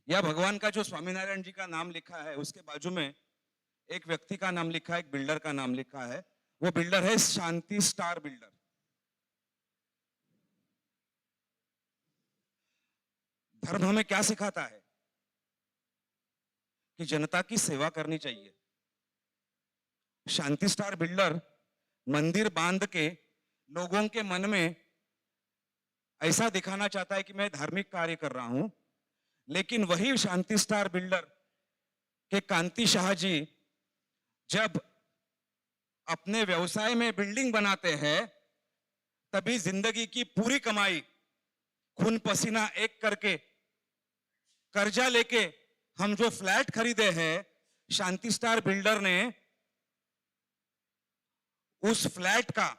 या भगवान का जो स्वामीनारायण जी का नाम लिखा है, उसके बाजू में एक व्यक्ति का नाम लिखा है, एक बिल्डर का नाम लिखा है। वो बिल्डर है शांति स्टार बिल्डर। धर्म हमें क्या सिखाता है कि जनता की सेवा करनी चाहिए। शांति स्टार बिल्डर मंदिर बांध के लोगों के मन में ऐसा दिखाना चाहता है कि मैं धार्मिक कार्य कर रहा हूं, लेकिन वही शांति स्टार बिल्डर के कांति शाह जी जब अपने व्यवसाय में बिल्डिंग बनाते हैं, तभी जिंदगी की पूरी कमाई खून पसीना एक करके कर्जा लेके हम जो फ्लैट खरीदे हैं, शांति स्टार बिल्डर ने उस फ्लैट का,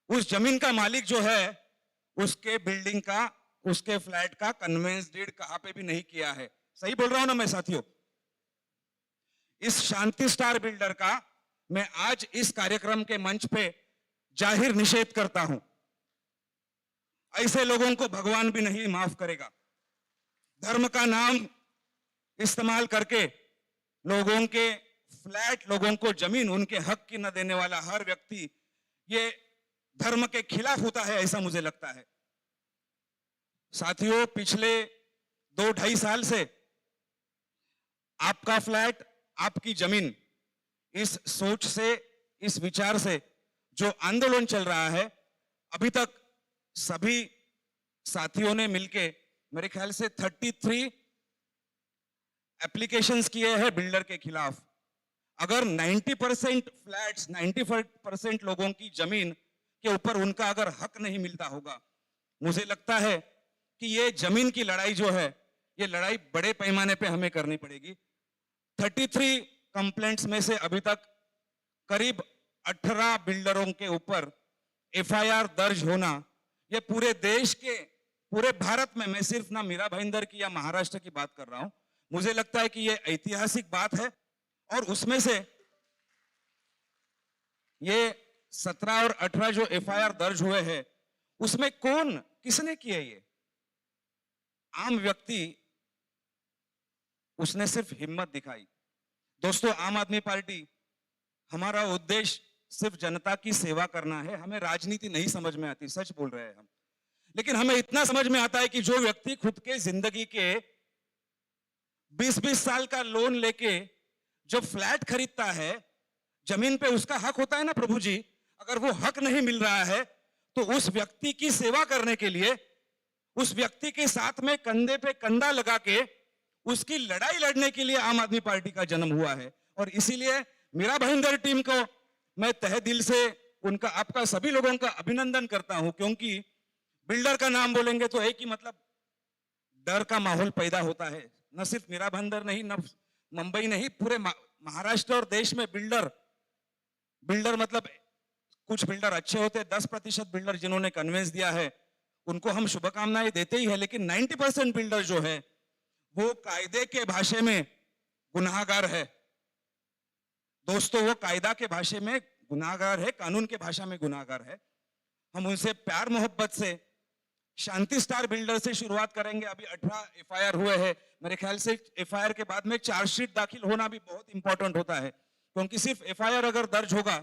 उस जमीन का मालिक जो है, उसके बिल्डिंग का, उसके फ्लैट का कन्वेंस डीड कहां पे भी नहीं किया है। सही बोल रहा हूं ना मैं साथियों? इस शांति स्टार बिल्डर का मैं आज इस कार्यक्रम के मंच पे जाहिर निषेध करता हूं। ऐसे लोगों को भगवान भी नहीं माफ करेगा। धर्म का नाम इस्तेमाल करके लोगों के फ्लैट, लोगों को जमीन उनके हक की न देने वाला हर व्यक्ति ये धर्म के खिलाफ होता है, ऐसा मुझे लगता है। साथियों, पिछले 2-2.5 साल से आपका फ्लैट, आपकी जमीन, इस सोच से, इस विचार से जो आंदोलन चल रहा है, अभी तक सभी साथियों ने मिलके मेरे ख्याल से 33 एप्लीकेशंस किए हैं बिल्डर के खिलाफ। अगर 90% फ्लैट्स, 95% लोगों की जमीन के ऊपर उनका अगर हक नहीं मिलता होगा, मुझे लगता है कि ये जमीन की लड़ाई जो है, ये लड़ाई बड़े पैमाने पे हमें करनी पड़ेगी। 33 कंप्लेंट्स में से अभी तक करीब 18 बिल्डरों के ऊपर एफआईआर दर्ज होना, ये पूरे देश के, पूरे भारत में, मैं सिर्फ ना मीरा भाईंदर की या महाराष्ट्र की बात कर रहा हूं, मुझे लगता है कि ये ऐतिहासिक बात है। और उसमें से ये 17 और 18 जो एफआईआर दर्ज हुए हैं, उसमें कौन, किसने किया? ये आम व्यक्ति, उसने सिर्फ हिम्मत दिखाई। दोस्तों, आम आदमी पार्टी, हमारा उद्देश्य सिर्फ जनता की सेवा करना है। हमें राजनीति नहीं समझ में आती, सच बोल रहे हैं हम, लेकिन हमें इतना समझ में आता है कि जो व्यक्ति खुद के जिंदगी के 20-20 साल का लोन लेके जो फ्लैट खरीदता है, जमीन पे उसका हक होता है ना प्रभु जी, अगर वो हक नहीं मिल रहा है तो उस व्यक्ति की सेवा करने के लिए, उस व्यक्ति के साथ में कंधे पे कंधा लगा के उसकी लड़ाई लड़ने के लिए आम आदमी पार्टी का जन्म हुआ है। और इसीलिए मीरा भाईंदर टीम को मैं तहे दिल से उनका, आपका, सभी लोगों का अभिनंदन करता हूं, क्योंकि बिल्डर का नाम बोलेंगे तो एक ही मतलब डर का माहौल पैदा होता है। न सिर्फ मीरा भाईंदर नहीं, न मुंबई नहीं, पूरे महाराष्ट्र और देश में बिल्डर मतलब कुछ बिल्डर अच्छे होते हैं, 10% बिल्डर जिन्होंने कन्वेंस दिया है उनको हम शुभकामनाएं देते ही है, लेकिन 90% बिल्डर जो है वो कायदे के भाषा में गुनाहगार है। दोस्तों, वो कायदा के भाषा में गुनाहगार है, कानून के भाषा में गुनाहगार है। हम उनसे प्यार मोहब्बत से शांति स्टार बिल्डर से शुरुआत करेंगे। अभी 18 एफआईआर हुए हैं, मेरे ख्याल से एफआईआर के बाद में चार्जशीट दाखिल होना भी बहुत इंपॉर्टेंट होता है, क्योंकि सिर्फ एफआईआर अगर दर्ज होगा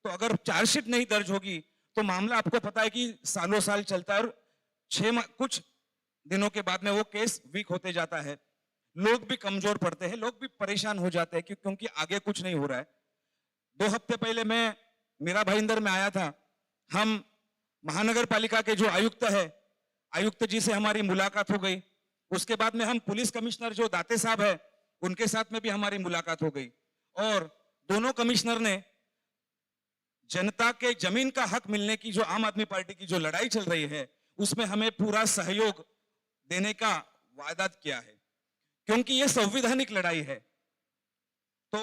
तो अगर चार्जशीट नहीं दर्ज होगी तो मामला, आपको पता है कि सालों साल चलता है और कुछ दिनों के बाद में वो केस वीक होते जाता है, लोग भी कमजोर पड़ते हैं, लोग भी परेशान हो जाते हैं क्योंकि आगे कुछ नहीं हो रहा है। 2 हफ्ते पहले मैं मीरा भाईंदर में आया था, हम महानगर पालिका के जो आयुक्त है, आयुक्त जी से हमारी मुलाकात हो गई। उसके बाद में हम पुलिस कमिश्नर जो दाते साहब है उनके साथ में भी हमारी मुलाकात हो गई, और दोनों कमिश्नर ने जनता के जमीन का हक मिलने की जो आम आदमी पार्टी की जो लड़ाई चल रही है उसमें हमें पूरा सहयोग देने का वादा किया है, क्योंकि ये संवैधानिक लड़ाई है। तो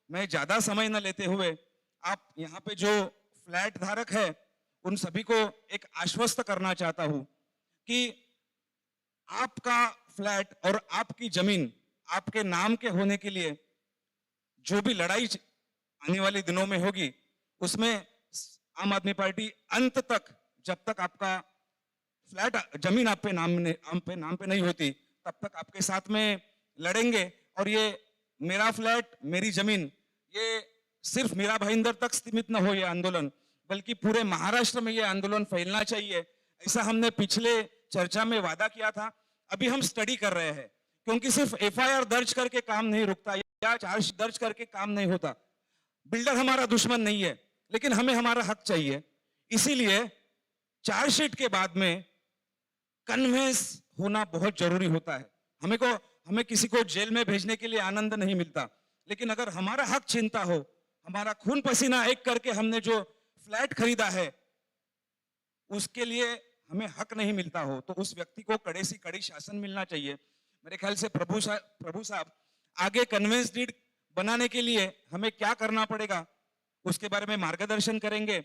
मैं ज्यादा समय न लेते हुए, आप यहाँ पे जो फ्लैट धारक है उन सभी को एक आश्वस्त करना चाहता हूं कि आपका फ्लैट और आपकी जमीन आपके नाम के होने के लिए जो भी लड़ाई आने वाले दिनों में होगी, उसमें आम आदमी पार्टी अंत तक, जब तक आपका फ्लैट, जमीन आप पे नाम पे नहीं होती, तब तक आपके साथ में लड़ेंगे। और ये मेरा फ्लैट मेरी जमीन, ये सिर्फ मीरा भाईंदर तक सीमित न हो ये आंदोलन, बल्कि पूरे महाराष्ट्र में ये आंदोलन फैलना चाहिए। ऐसा हमने पिछले चर्चा में वादा किया था। अभी हम स्टडी कर रहे हैं, क्योंकि सिर्फ एफआईआर दर्ज करके काम नहीं रुकता या चार्ज दर्ज करके काम नहीं होता। बिल्डर हमारा दुश्मन नहीं है, लेकिन हमें हमारा हक चाहिए। इसीलिए चार्जशीट के बाद में कन्वेंस होना बहुत जरूरी होता है। हमें किसी को जेल में भेजने के लिए आनंद नहीं मिलता, लेकिन अगर हमारा हक छीनता हो, हमारा खून पसीना एक करके हमने जो फ्लैट खरीदा है उसके लिए हमें हक नहीं मिलता हो, तो उस व्यक्ति को कड़े से कड़ी शासन मिलना चाहिए। मेरे ख्याल से प्रभु साहब आगे कन्वेंस डीड बनाने के लिए हमें क्या करना पड़ेगा उसके बारे में मार्गदर्शन करेंगे।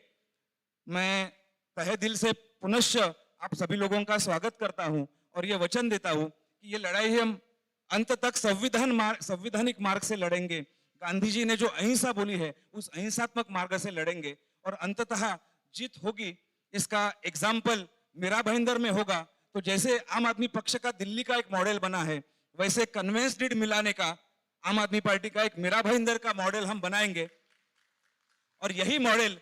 मैं तहे दिल से पुनश्च आप सभी लोगों का स्वागत करता हूं और ये वचन देता हूं कि ये लड़ाई हम अंत तक संवैधानिक मार्ग से लड़ेंगे। गांधी जी ने जो अहिंसा बोली है उस अहिंसात्मक मार्ग से लड़ेंगे और अंततः जीत होगी। इसका एग्जाम्पल मीरा भाईंदर में होगा। तो जैसे आम आदमी पक्ष का दिल्ली का एक मॉडल बना है, वैसे कन्वेंस डीड मिलाने का आम आदमी पार्टी का एक मीरा भाईंदर का मॉडल हम बनाएंगे, और यही मॉडल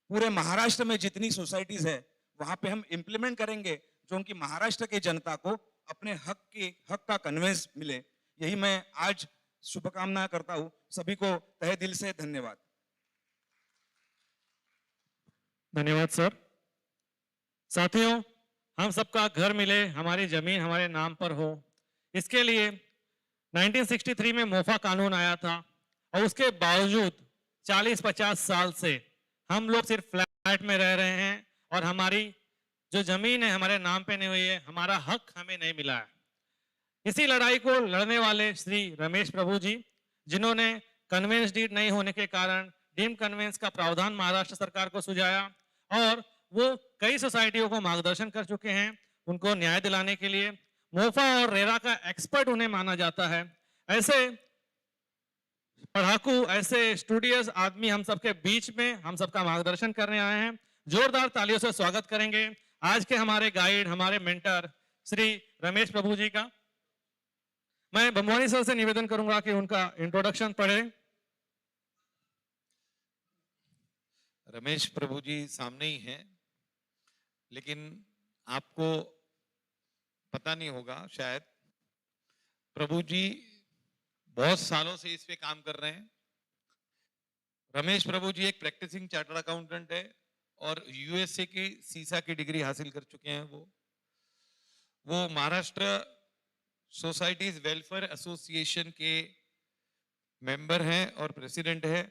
पूरे महाराष्ट्र में जितनी सोसाइटीज है वहां पे हम इंप्लीमेंट करेंगे, जो उनकी महाराष्ट्र के जनता को अपने हक का कन्वेंस मिले। यही मैं आज शुभकामना करता हूं। सभी को तहे दिल से धन्यवाद। धन्यवाद सर। साथियों, हम सबका घर मिले, हमारी जमीन हमारे नाम पर हो, इसके लिए 1963 में मोफा कानून आया था, और उसके बावजूद 40-50 साल से हम लोग सिर्फ फ्लैट में रह रहे हैं और हमारी जो जमीन है हमारे नाम पे नहीं हुई है, हमारा हक हमें नहीं मिला है। इसी लड़ाई को लड़ने वाले श्री रमेश प्रभु जी, जिन्होंने कन्वेंस डीड नहीं होने के कारण डीम कन्वेंस का प्रावधान महाराष्ट्र सरकार को सुझाया और वो कई सोसाइटियों को मार्गदर्शन कर चुके हैं उनको न्याय दिलाने के लिए। मोफा और रेरा का एक्सपर्ट उन्हें माना जाता है। ऐसे पढ़ाकू, ऐसे स्टूडियस आदमी हम सबके बीच में हम सबका मार्गदर्शन करने आए हैं। जोरदार तालियों से स्वागत करेंगे आज के हमारे गाइड, हमारे मेंटर श्री रमेश प्रभु जी का। मैं बम्वानी सर से निवेदन करूंगा कि उनका इंट्रोडक्शन पढ़े। रमेश प्रभु जी सामने ही हैं, लेकिन आपको पता नहीं होगा शायद, प्रभु जी बहुत सालों से इस पे काम कर रहे हैं। रमेश प्रभु जी एक प्रैक्टिसिंग चार्टर्ड अकाउंटेंट है और यूएसए की सीसा की डिग्री हासिल कर चुके हैं। वो महाराष्ट्र सोसाइटीज वेलफेयर एसोसिएशन के मेंबर हैं और प्रेसिडेंट है।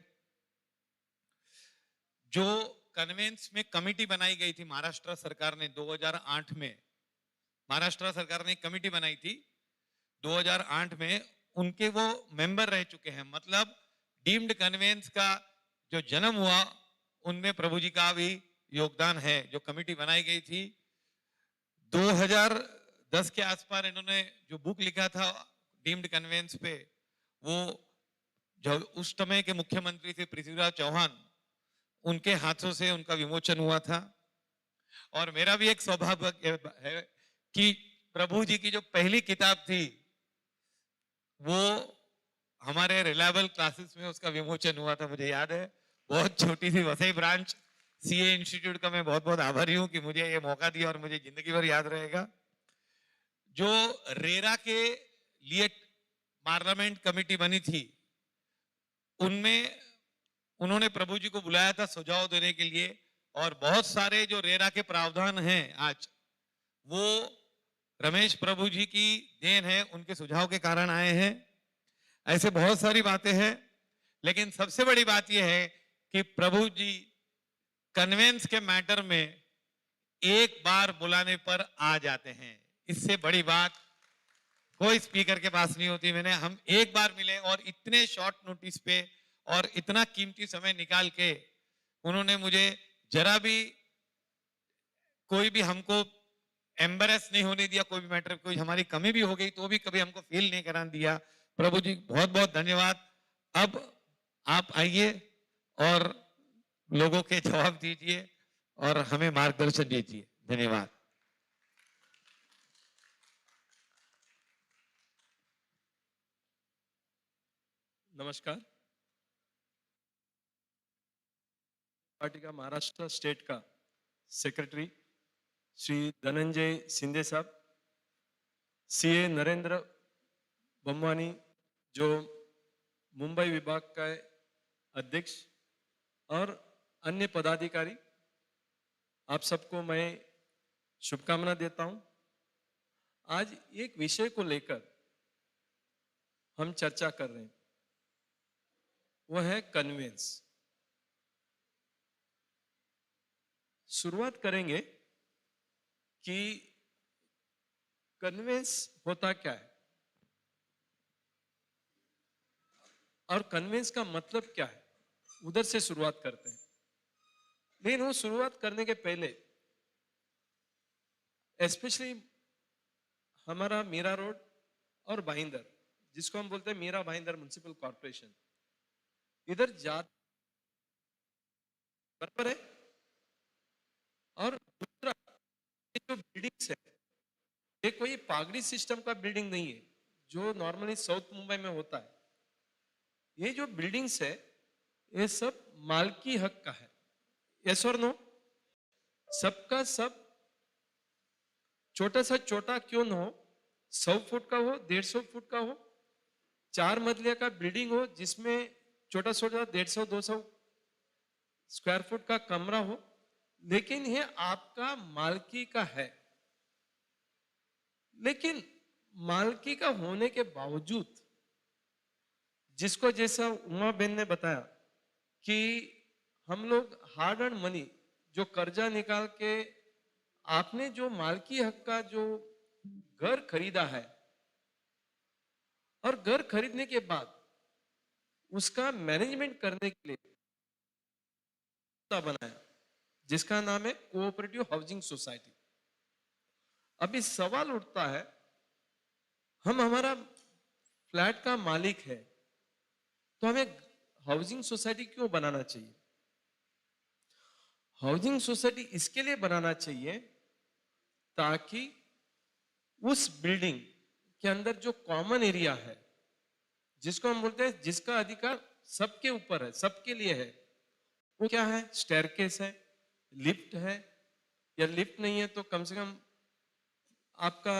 जो कन्वेंस में कमिटी बनाई गई थी महाराष्ट्र सरकार ने 2008 में, महाराष्ट्र सरकार ने एक कमिटी बनाई थी 2008 में, उनके वो मेंबर रह चुके हैं। मतलब डीम्ड कन्वेंस का जो जन्म हुआ उनमें प्रभु जी का भी योगदान है। जो कमिटी बनाई गई थी 2010 के आसपास, इन्होंने जो बुक लिखा था डीम्ड कन्वेंस पे, वो जो उस समय के मुख्यमंत्री थे पृथ्वीराज चौहान, उनके हाथों से उनका विमोचन हुआ था। और मेरा भी एक सौभाग्य है कि प्रभु जी की जो पहली किताब थी वो हमारे रिलायबल क्लासेस में उसका विमोचन हुआ था, मुझे याद है। बहुत छोटी सी वसई ब्रांच सीए इंस्टीट्यूट का मैं बहुत बहुत आभारी हूं कि मुझे ये मौका दिया और मुझे जिंदगी भर याद रहेगा। जो रेरा के लिए पार्लियामेंट कमेटी बनी थी, उनमें उन्होंने प्रभु जी को बुलाया था सुझाव देने के लिए, और बहुत सारे जो रेरा के प्रावधान हैं आज, वो रमेश प्रभु जी की देन है, उनके सुझाव के कारण आए हैं। ऐसे बहुत सारी बातें हैं, लेकिन सबसे बड़ी बात यह है कि प्रभु जी कन्वेंस के मैटर में एक बार बुलाने पर आ जाते हैं। इससे बड़ी बात कोई स्पीकर के पास नहीं होती। हम एक बार मिले और इतने शॉर्ट नोटिस पे और इतना कीमती समय निकाल के उन्होंने मुझे जरा भी, कोई भी हमको एम्बेरस नहीं होने दिया। कोई भी मैटर, कोई हमारी कमी भी हो गई तो भी कभी हमको फील नहीं कराने दिया। प्रभु जी बहुत बहुत धन्यवाद। अब आप आइए और लोगों के जवाब दीजिए और हमें मार्गदर्शन दीजिए। धन्यवाद। नमस्कार। पार्टी का महाराष्ट्र स्टेट का सेक्रेटरी श्री धनंजय शिंदे साहब, सीए नरेंद्र बम्वानी जो मुंबई विभाग का अध्यक्ष, और अन्य पदाधिकारी, आप सबको मैं शुभकामना देता हूं। आज एक विषय को लेकर हम चर्चा कर रहे हैं, वह है कन्वेंस। शुरुआत करेंगे कि कन्वेंस होता क्या है और कन्वेंस का मतलब क्या है, उधर से शुरुआत करते हैं। लेकिन वो शुरुआत करने के पहले स्पेशली हमारा मीरा रोड और भाईंदर, जिसको हम बोलते हैं मीरा भाईंदर म्युनिसिपल कॉर्पोरेशन, इधर जात बराबर है। और दूसरा, ये जो बिल्डिंग्स है, ये कोई पागड़ी सिस्टम का बिल्डिंग नहीं है जो नॉर्मली साउथ मुंबई में होता है। ये जो बिल्डिंग्स है ये सब मालकी हक का है। यस और नो? सबका सब, छोटा सा छोटा क्यों न हो, 100 फुट का हो, 150 फुट का हो, 4 मंजिले का बिल्डिंग हो जिसमें छोटा छोटा 150-200 स्क्वायर फुट का कमरा हो, लेकिन ये आपका मालकी का है। लेकिन मालकी का होने के बावजूद, जिसको जैसा उमा बेन ने बताया कि हम लोग हार्ड अर्न मनी, जो कर्जा निकाल के आपने जो मालकी हक का जो घर खरीदा है, और घर खरीदने के बाद उसका मैनेजमेंट करने के लिए बनाया जिसका नाम है कोऑपरेटिव हाउसिंग सोसाइटी। अभी सवाल उठता है, हम हमारा फ्लैट का मालिक है तो हमें हाउसिंग सोसाइटी क्यों बनाना चाहिए? हाउसिंग सोसाइटी इसके लिए बनाना चाहिए ताकि उस बिल्डिंग के अंदर जो कॉमन एरिया है, जिसको हम बोलते हैं जिसका अधिकार सबके ऊपर है, सबके लिए है, वो क्या है? स्टेयरकेस है, लिफ्ट है, या लिफ्ट नहीं है तो कम से कम आपका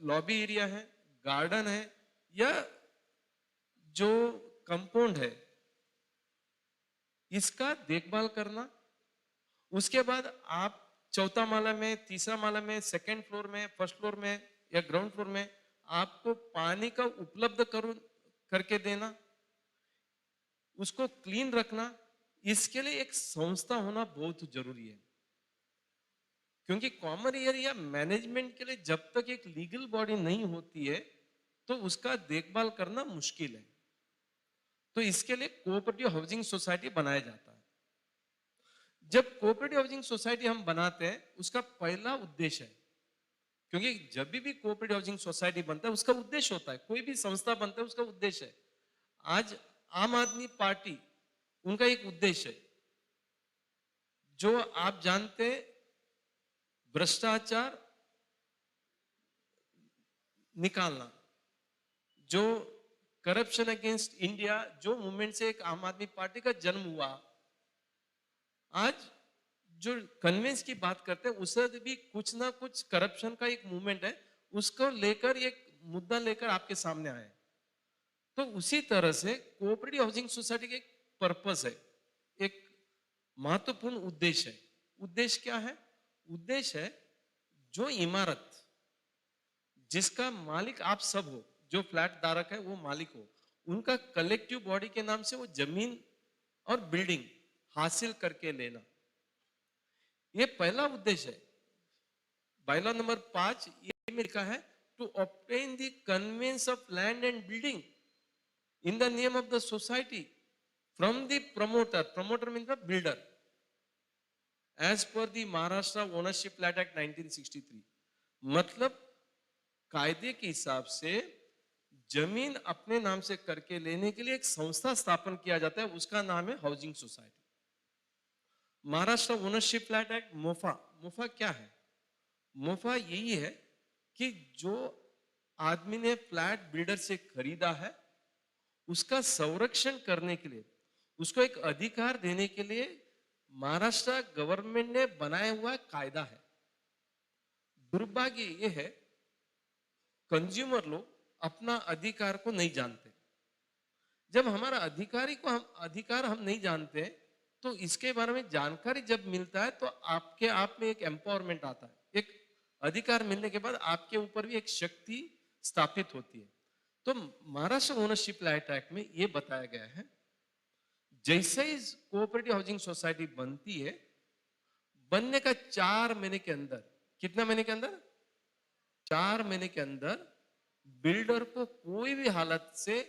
लॉबी एरिया है, गार्डन है, या जो कंपाउंड है इसका देखभाल करना। उसके बाद आप चौथा माला में, तीसरा माला में, सेकंड फ्लोर में, फर्स्ट फ्लोर में या ग्राउंड फ्लोर में आपको पानी का उपलब्ध करके देना, उसको क्लीन रखना। इसके लिए एक संस्था होना बहुत जरूरी है, क्योंकि कॉमन एरिया मैनेजमेंट के लिए जब तक एक लीगल बॉडी नहीं होती है तो उसका देखभाल करना मुश्किल है। तो इसके लिए कोऑपरेटिव हाउसिंग सोसाइटी बनाया जाता है। जब कोऑपरेटिव हाउसिंग सोसाइटी हम बनाते हैं, उसका पहला उद्देश्य है, क्योंकि जब भी कोऑपरेटिव हाउसिंग सोसाइटी बनता है उसका उद्देश्य होता है, कोई भी संस्था बनता है उसका उद्देश्य है। आज आम आदमी पार्टी, उनका एक उद्देश्य है जो आप जानते हैं, भ्रष्टाचार निकालना, जो करप्शन अगेंस्ट इंडिया, जो मूवमेंट से एक आम आदमी पार्टी का जन्म हुआ। आज जो कन्वेंस की बात करते हैं उससे भी कुछ ना कुछ करप्शन का एक मूवमेंट है, उसको लेकर एक मुद्दा लेकर आपके सामने आए। तो उसी तरह से कोऑपरेटिव हाउसिंग सोसाइटी का एक पर्पस है, एक महत्वपूर्ण उद्देश्य है। उद्देश्य क्या है? उद्देश्य है जो इमारत जिसका मालिक आप सब हो, जो फ्लैट धारक है वो मालिक हो, उनका कलेक्टिव बॉडी के नाम से वो जमीन और बिल्डिंग हासिल करके लेना, ये पहला उद्देश्य है। बायलॉ नंबर 5 ये में लिखा है, to obtain the conveyance of land and building in the name of the society from the promoter, promoter mean the builder, as per the Maharashtra ownership land act 1963। मतलब कायदे के हिसाब से जमीन अपने नाम से करके लेने के लिए एक संस्था स्थापन किया जाता है, उसका नाम है housing society. Maharashtra ownership flat act, MOFA. MOFA क्या है? मोफा यही है कि जो आदमी ने फ्लैट बिल्डर से खरीदा है उसका संरक्षण करने के लिए, उसको एक अधिकार देने के लिए महाराष्ट्र गवर्नमेंट ने बनाया हुआ कायदा है। दुर्भाग्य ये है, कंज्यूमर लोग अपना अधिकार को नहीं जानते। जब हमारा अधिकार हम नहीं जानते तो इसके बारे में जानकारी जब मिलता है तो आपके आप में एक एम्पावरमेंट आता है। एक अधिकार मिलने के बाद आपके ऊपर भी एक शक्ति स्थापित होती है। तो महाराष्ट्र ओनरशिप लैंड एक्ट में यह बताया गया है, जैसे ही कोऑपरेटिव हाउसिंग सोसाइटी बनती है, बनने का 4 महीने के अंदर, कितना महीने के अंदर? 4 महीने के अंदर बिल्डर को कोई भी हालत से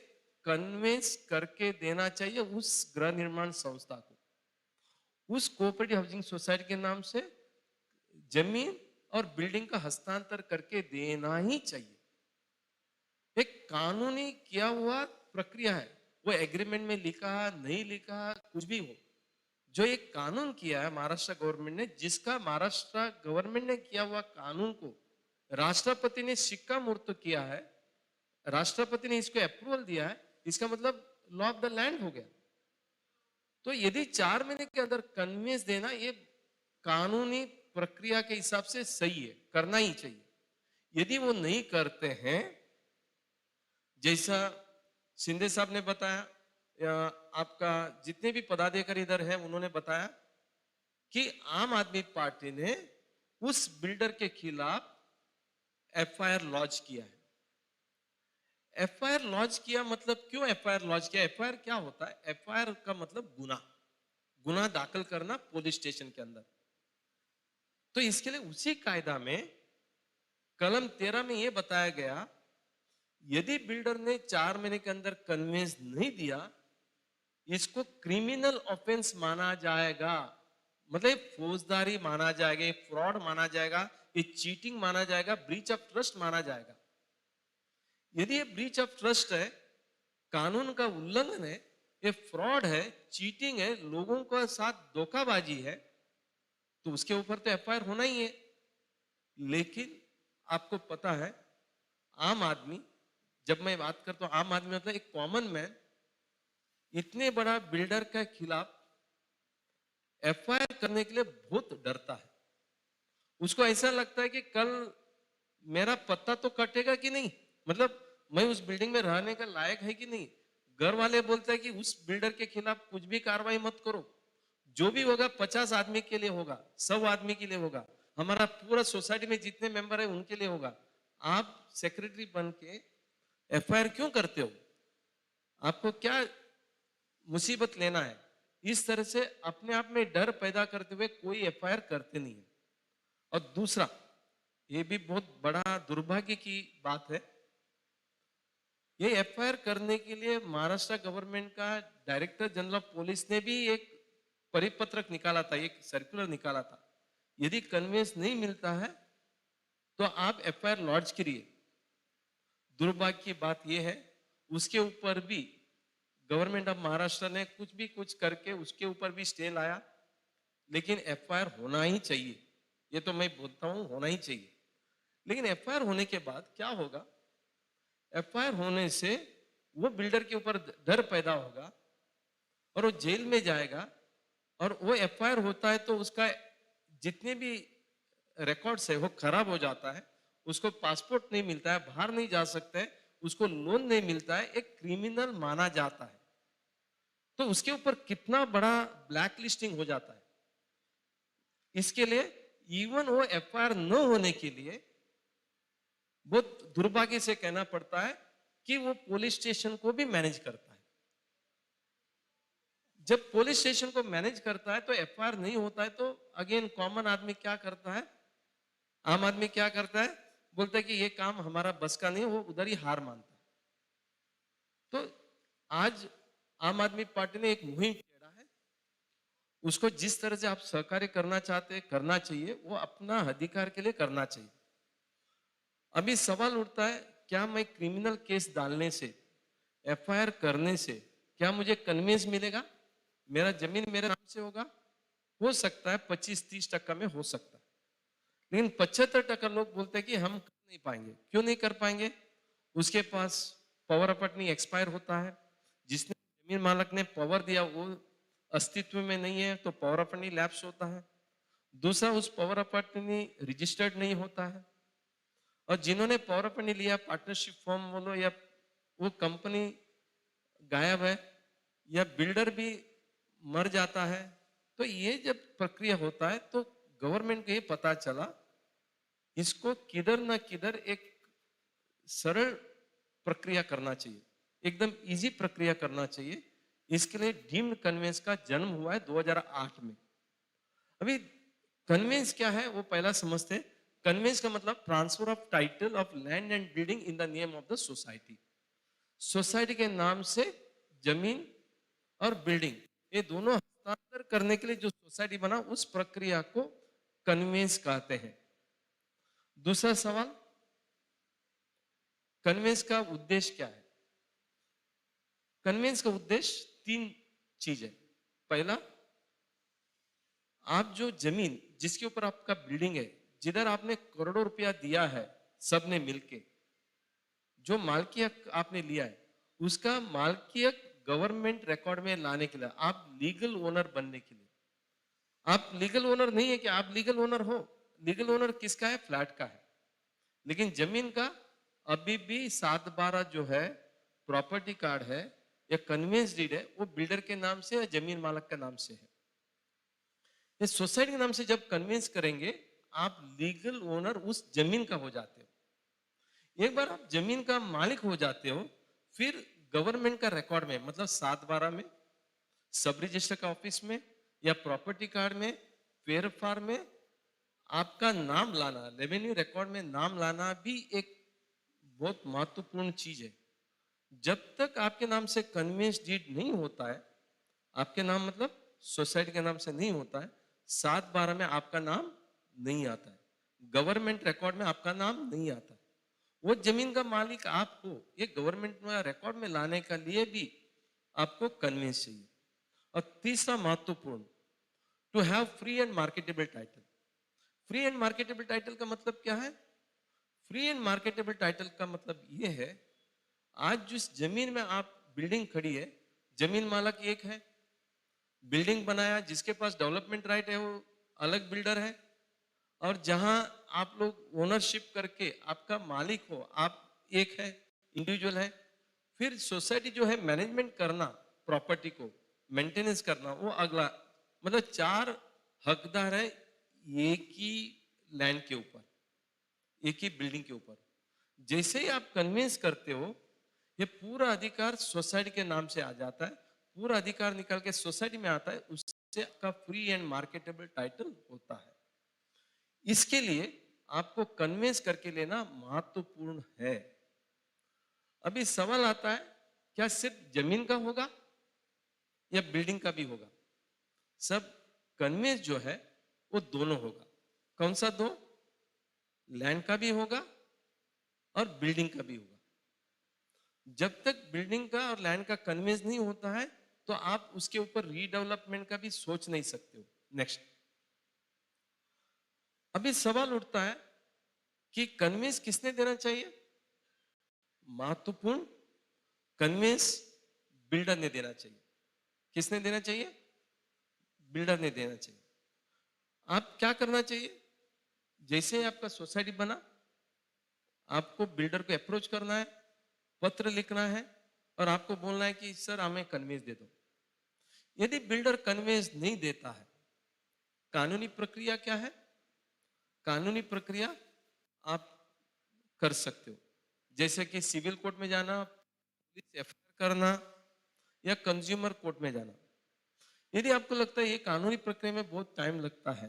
कन्वेंस करके देना चाहिए उस गृह निर्माण संस्था को, उस कोऑपरेटिव हाउसिंग सोसाइटी के नाम से जमीन और बिल्डिंग का हस्तांतर करके देना ही चाहिए। एक कानूनी किया हुआ प्रक्रिया है, वो एग्रीमेंट में लिखा नहीं लिखा कुछ भी हो, जो एक कानून किया है महाराष्ट्र गवर्नमेंट ने, जिसका महाराष्ट्र गवर्नमेंट ने किया हुआ कानून को राष्ट्रपति ने सिक्का मूर्त किया है, राष्ट्रपति ने इसको अप्रूवल दिया है, इसका मतलब लॉ ऑफ द लैंड हो गया। तो यदि 4 महीने के अंदर कन्वेंस देना, ये कानूनी प्रक्रिया के हिसाब से सही है, करना ही चाहिए। यदि वो नहीं करते हैं, जैसा शिंदे साहब ने बताया या आपका जितने भी पदाधिकारी इधर है उन्होंने बताया कि आम आदमी पार्टी ने उस बिल्डर के खिलाफ एफआईआर लॉन्च किया है। एफआईआर लॉन्च किया मतलब क्यों एफआईआर लॉन्च किया? एफआईआर क्या होता है? एफआईआर का मतलब गुना दाखिल करना पुलिस स्टेशन के अंदर। तो इसके लिए उसी कायदा में कलम 13 में यह बताया गया, यदि बिल्डर ने 4 महीने के अंदर कन्वेंस नहीं दिया, इसको क्रिमिनल ऑफेंस माना जाएगा, मतलब ये फौजदारी माना जाएगा, ये फ्रॉड माना जाएगा, ये चीटिंग माना जाएगा, ब्रीच ऑफ ट्रस्ट माना जाएगा। यदि ये ब्रीच ऑफ ट्रस्ट है, कानून का उल्लंघन है, ये फ्रॉड है, चीटिंग है, लोगों के साथ धोखाबाजी है, तो उसके ऊपर तो एफआईआर होना ही है। लेकिन आपको पता है, आम आदमी, जब मैं बात करता हूं आम आदमी मतलब एक कॉमन मैन, इतने बड़ा बिल्डर के खिलाफ एफआईआर करने के लिए बहुत डरता है। उसको ऐसा लगता है कि कल मेरा पत्ता तो कटेगा कि नहीं, मतलब मैं उस बिल्डिंग में रहने का लायक है कि नहीं। घर वाले बोलते हैं कि उस बिल्डर के खिलाफ कुछ भी कार्रवाई मत करो, जो भी होगा 50 आदमी के लिए होगा, 100 आदमी के लिए होगा, हमारा पूरा सोसाइटी में जितने मेंबर है उनके लिए होगा। आप सेक्रेटरी बन के एफआईआर क्यों करते हो? आपको क्या मुसीबत लेना है? इस तरह से अपने आप में डर पैदा करते हुए कोई एफआईआर करते नहीं है। और दूसरा, ये भी बहुत बड़ा दुर्भाग्य की बात है, ये एफआईआर करने के लिए महाराष्ट्र गवर्नमेंट का डायरेक्टर जनरल ऑफ पुलिस ने भी एक परिपत्रक निकाला था, एक सर्कुलर निकाला था। यदि कन्वेंस नहीं मिलता है तो आप एफआईआर लॉन्च करिए। दुर्भाग्य की बात यह है, उसके ऊपर भी गवर्नमेंट ऑफ महाराष्ट्र ने कुछ करके उसके ऊपर भी स्टे लाया, लेकिन एफआईआर होना ही चाहिए, ये तो मैं बोलता हूं होना ही चाहिए। लेकिन एफआईआर होने के बाद क्या होगा? एफआईआर होने से वो बिल्डर के ऊपर डर पैदा होगा और वो जेल में जाएगा, और वो एफआईआर होता है तो उसका जितने भी रिकॉर्ड्स है वो खराब हो जाता है, उसको पासपोर्ट नहीं मिलता है, बाहर नहीं जा सकते है, उसको लोन नहीं मिलता है, एक क्रिमिनल माना जाता है। तो उसके ऊपर कितना बड़ा ब्लैक लिस्टिंग हो जाता है। इसके लिए इवन वो एफआईआर न होने के लिए बहुत दुर्भाग्य से कहना पड़ता है कि वो पुलिस स्टेशन को भी मैनेज करता है। जब पुलिस स्टेशन को मैनेज करता है तो एफआईआर नहीं होता है, तो अगेन कॉमन आदमी क्या करता है, आम आदमी क्या करता है, बोलता है कि ये काम हमारा बस का नहीं, वो उधर ही हार मानता है। तो आज आम आदमी पार्टी ने एक मुहिम छेड़ा है, उसको जिस तरह से आप सहकार्य करना चाहते हैं करना चाहिए, वो अपना अधिकार के लिए करना चाहिए। अभी सवाल उठता है, क्या मैं क्रिमिनल केस डालने से, एफआईआर करने से क्या मुझे कन्वेंस मिलेगा? मेरा जमीन मेरे नाम से होगा? हो सकता है 25-30% में हो सकता है, लेकिन 75% लोग बोलते हैं कि हम कर नहीं पाएंगे। क्यों नहीं कर पाएंगे? उसके पास पावर ऑफ अटर्नी एक्सपायर होता है, जिसने जमीन मालक ने पावर दिया वो अस्तित्व में नहीं है, तो पावर ऑफ अटर्नी लैप्स होता है। दूसरा, उस पावर ऑफ अटर्नी रजिस्टर्ड नहीं होता है, और जिन्होंने पावर ऑफ अटर्नी लिया, पार्टनरशिप फॉर्म बोलो या वो कंपनी गायब है या बिल्डर भी मर जाता है। तो ये जब प्रक्रिया होता है तो गवर्नमेंट को ये पता चला, इसको किधर ना किधर एक सरल प्रक्रिया करना चाहिए, एकदम इजी प्रक्रिया करना चाहिए। इसके लिए डीम्ड कन्वेंस का जन्म हुआ है 2008 में। अभी कन्वेंस क्या है वो पहला समझते हैं। कन्वेंस का मतलब transfer of title of land and building in the name of the society. Society के नाम से जमीन और बिल्डिंग ये दोनों हस्तांतर करने के लिए जो सोसाइटी बना, उस प्रक्रिया को कन्वेंस कहते हैं। दूसरा सवाल, कन्वेंस का उद्देश्य क्या है? कन्वेंस का उद्देश्य 3 चीज है। पहला, आप जो जमीन जिसके ऊपर आपका बिल्डिंग है, जिधर आपने करोड़ों रुपया दिया है सबने मिलके, जो मालकियत आपने लिया है, उसका मालकियत गवर्नमेंट रिकॉर्ड में लाने के लिए, आप लीगल ओनर बनने के लिए। आप लीगल ओनर नहीं है कि आप लीगल ओनर हो, लीगल ओनर किसका है? फ्लैट का है, लेकिन जमीन का अभी भी 7/12 जो है प्रॉपर्टी कार्ड है या कन्वेंस डीड है, वो बिल्डर के नाम से या जमीन मालक का नाम से है। इस सोसाइटी के नाम से जब कन्वेंस करेंगे, आप लीगल ओनर उस जमीन का हो जाते हो। एक बार आप जमीन का मालिक हो जाते हो, फिर गवर्नमेंट का रिकॉर्ड में, मतलब 7/12 में, सब रजिस्टर का ऑफिस में या प्रॉपर्टी कार्ड में, फेरफार में आपका नाम लाना, रेवेन्यू रिकॉर्ड में नाम लाना भी एक बहुत महत्वपूर्ण चीज है। जब तक आपके नाम से कन्वेंस डीड नहीं होता है, आपके नाम मतलब सोसाइटी के नाम से नहीं होता है, 7/12 में आपका नाम नहीं आता है, गवर्नमेंट रिकॉर्ड में आपका नाम नहीं आता है। वो जमीन का मालिक आपको ये गवर्नमेंट में रिकॉर्ड में लाने के लिए भी आपको कन्वेंस चाहिए। और तीसरा महत्वपूर्ण, to have free and marketable title. Free and marketable title का मतलब क्या है? फ्री एंड मार्केटेबल टाइटल का मतलब ये है, आज जिस जमीन में आप बिल्डिंग खड़ी है, जमीन मालक एक है, बिल्डिंग बनाया जिसके पास डेवलपमेंट राइट है वो अलग बिल्डर है, और जहां आप लोग ओनरशिप करके आपका मालिक हो आप एक है, इंडिविजुअल है। फिर सोसाइटी जो है मैनेजमेंट करना, प्रॉपर्टी को मेंटेनेंस करना, वो अगला, मतलब 4 हकदार है एक ही लैंड के ऊपर, एक ही बिल्डिंग के ऊपर। जैसे ही आप कन्विंस करते हो, ये पूरा अधिकार सोसाइटी के नाम से आ जाता है, पूरा अधिकार निकल के सोसाइटी में आता है, उससे आपका फ्री एंड मार्केटेबल टाइटल होता है। इसके लिए आपको कन्विंस करके लेना महत्वपूर्ण है। अभी सवाल आता है, क्या सिर्फ जमीन का होगा या बिल्डिंग का भी होगा? सब कन्विंस जो है वो दोनों होगा। कौन सा दो? लैंड का भी होगा और बिल्डिंग का भी होगा। जब तक बिल्डिंग का और लैंड का कन्विंस नहीं होता है तो आप उसके ऊपर रीडेवलपमेंट का भी सोच नहीं सकते हो। नेक्स्ट, अभी सवाल उठता है कि कन्विंस किसने देना चाहिए? महत्वपूर्ण, कन्विंस बिल्डर ने देना चाहिए। किसने देना चाहिए? बिल्डर ने देना चाहिए। आप क्या करना चाहिए? जैसे आपका सोसाइटी बना, आपको बिल्डर को अप्रोच करना है, पत्र लिखना है और आपको बोलना है कि सर हमें कन्विंस दे दो। यदि बिल्डर कन्विंस नहीं देता है, कानूनी प्रक्रिया क्या है? कानूनी प्रक्रिया आप कर सकते हो, जैसे कि सिविल कोर्ट में जाना, पुलिस एफआईआर करना या कंज्यूमर कोर्ट में जाना। यदि आपको लगता है ये कानूनी प्रक्रिया में बहुत टाइम लगता है,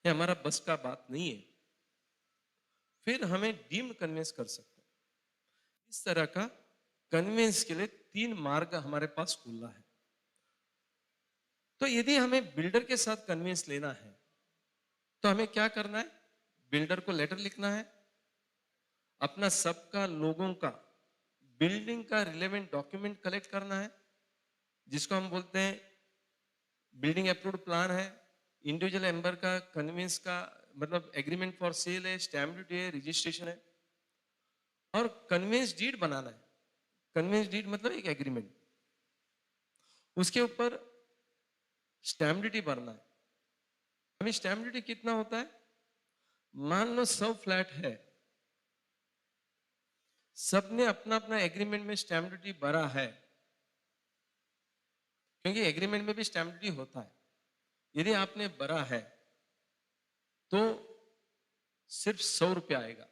ये हमारा बस का बात नहीं है, फिर हमें डीम्ड कन्विंस कर सकते हैं। इस तरह का कन्विंस के लिए 3 मार्ग हमारे पास खुला है। तो यदि हमें बिल्डर के साथ कन्विंस लेना है तो हमें क्या करना है? बिल्डर को लेटर लिखना है, अपना सबका लोगों का बिल्डिंग का रिलेवेंट डॉक्यूमेंट कलेक्ट करना है, जिसको हम बोलते हैं बिल्डिंग अप्रूव्ड प्लान है, इंडिविजुअल मेंबर का कन्विंस का मतलब एग्रीमेंट फॉर सेल है, स्टैम्प ड्यूटी है, रजिस्ट्रेशन है, और कन्विंस डीड बनाना है। कन्विंस डीड मतलब एक एग्रीमेंट, उसके ऊपर स्टैम्प ड्यूटी भरना है। अभी स्टैम्प ड्यूटी कितना होता है? मान लो 100 फ्लैट है, सबने अपना अपना एग्रीमेंट में स्टैम्प ड्यूटी भरा है, क्योंकि एग्रीमेंट में भी स्टैम्प ड्यूटी होता है। यदि आपने भरा है तो सिर्फ 100 रुपया आएगा।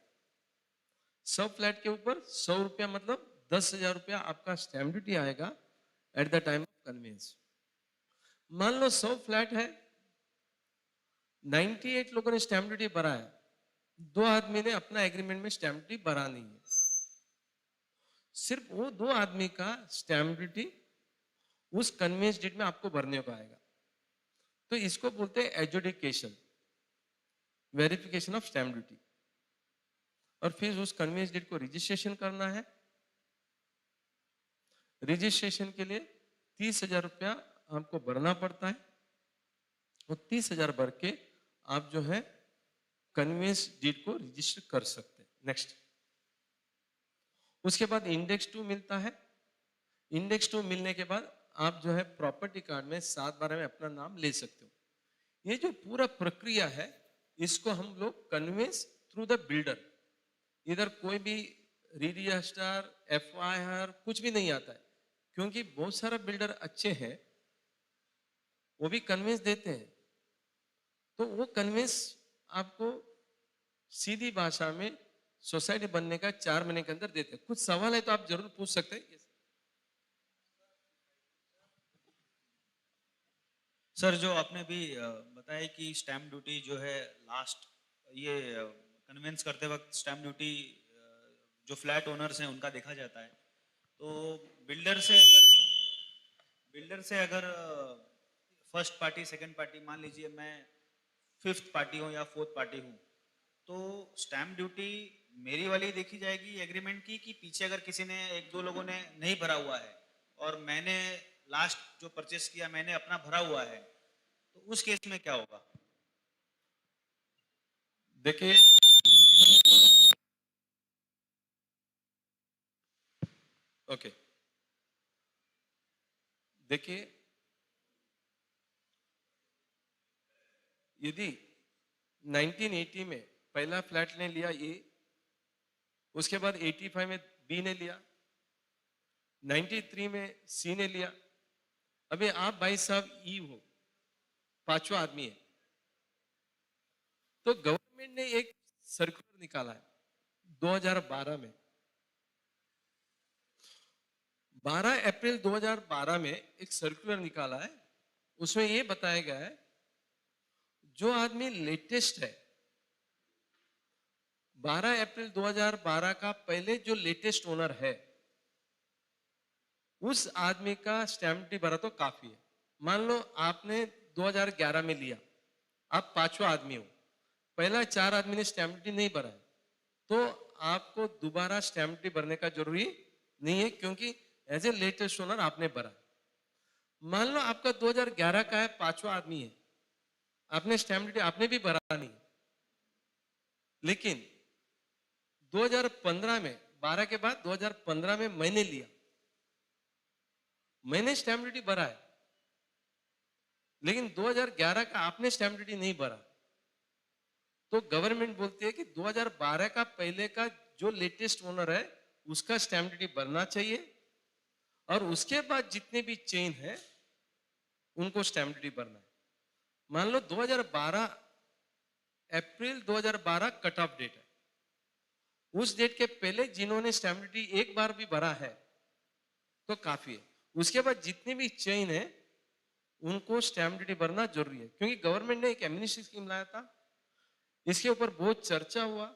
100 फ्लैट के ऊपर 100 रुपया मतलब 10,000 रुपया आपका स्टैम्प ड्यूटी आएगा at the time of conveyance. मान लो 100 फ्लैट है, 98 लोगों ने स्टैम्प ड्यूटी भरा है, 2 आदमी ने अपना एग्रीमेंट में स्टैम्प ड्यूटी भरा नहीं है, सिर्फ वो 2 आदमी का स्टैम्प ड्यूटी उस कन्वेंस डेट में आपको भरने को आएगा। तो इसको बोलते हैं adjudication, verification of stamp duty. और फिर उस कन्वेंस डेट को रजिस्ट्रेशन करना है। रजिस्ट्रेशन के लिए 30,000 रुपया आपको भरना पड़ता है, और 30,000 भर के आप जो है कन्वेंस डीड को रजिस्टर कर सकते हैं। नेक्स्ट, उसके बाद इंडेक्स 2 मिलता है। इंडेक्स 2 मिलने के बाद आप जो है प्रॉपर्टी कार्ड में 7/12 में अपना नाम ले सकते हो। ये जो पूरा प्रक्रिया है इसको हम लोग कन्वेंस थ्रू द बिल्डर, इधर कोई भी रजिस्टर एफआईआर कुछ भी नहीं आता है, क्योंकि बहुत सारा बिल्डर अच्छे हैं, वो भी कन्वेंस देते हैं। तो वो कन्वेंस आपको सीधी भाषा में सोसाइटी बनने का 4 महीने के अंदर देते हैं। कुछ सवाल है तो आप जरूर पूछ सकते हैं। सर, जो आपने भी बताया कि स्टैम्प ड्यूटी जो है लास्ट, ये कन्वेंस करते वक्त स्टैम्प ड्यूटी जो फ्लैट ओनर्स हैं उनका देखा जाता है। तो बिल्डर से अगर फर्स्ट पार्टी सेकंड पार्टी, मान लीजिए मैं फिफ्थ पार्टी हूँ या फोर्थ पार्टी हूँ, तो स्टैम्प ड्यूटी मेरी वाली देखी जाएगी एग्रीमेंट की, कि पीछे अगर किसी ने, एक दो लोगों ने नहीं भरा हुआ है और मैंने लास्ट जो परचेस किया मैंने अपना भरा हुआ है, तो उस केस में क्या होगा? देखिए, ओके, देखिए, यदि 1980 में पहला फ्लैट ने लिया ए, उसके बाद 85 में बी ने लिया, 93 में सी ने लिया, अभी आप भाई साहब ई हो, पांचवा आदमी है, तो गवर्नमेंट ने एक सर्कुलर निकाला है 2012 में। 12 अप्रैल 2012 में एक सर्कुलर निकाला है, उसमें यह बताया गया है जो आदमी लेटेस्ट है, 12 अप्रैल 2012 का पहले जो लेटेस्ट ओनर है, उस आदमी का स्टैम्प ड्यूटी भरा तो काफी है। मान लो आपने 2011 में लिया, आप पांचवा आदमी हो, पहला 4 आदमी ने स्टैम्प ड्यूटी नहीं भरा है, तो आपको दोबारा स्टैम्प ड्यूटी भरने का जरूरी नहीं है, क्योंकि एज ए लेटेस्ट ओनर आपने भरा। मान लो आपका 2011 का है, पांचवा आदमी है, आपने स्टैम्प ड्यूटी आपने भी भरा नहीं, लेकिन 2015 में, 12 के बाद 2015 में मैंने लिया, मैंने स्टैम्प ड्यूटी भरा है, लेकिन 2011 का आपने स्टैम्प ड्यूटी नहीं भरा, तो गवर्नमेंट बोलती है कि 2012 का पहले का जो लेटेस्ट ओनर है उसका स्टैम्प ड्यूटी भरना चाहिए, और उसके बाद जितने भी चेन है उनको स्टैम्प ड्यूटी भरना है। मान लो 2012 अप्रैल 2012 कट ऑफ डेट है, उस डेट के पहले जिन्होंने स्टैम्प ड्यूटी एक बार भी भरा है तो काफी है, उसके बाद जितने भी चेन है उनको स्टैम्प ड्यूटी भरना जरूरी है। क्योंकि गवर्नमेंट ने एक एमनेस्टी स्कीम लाया था, इसके ऊपर बहुत चर्चा हुआ,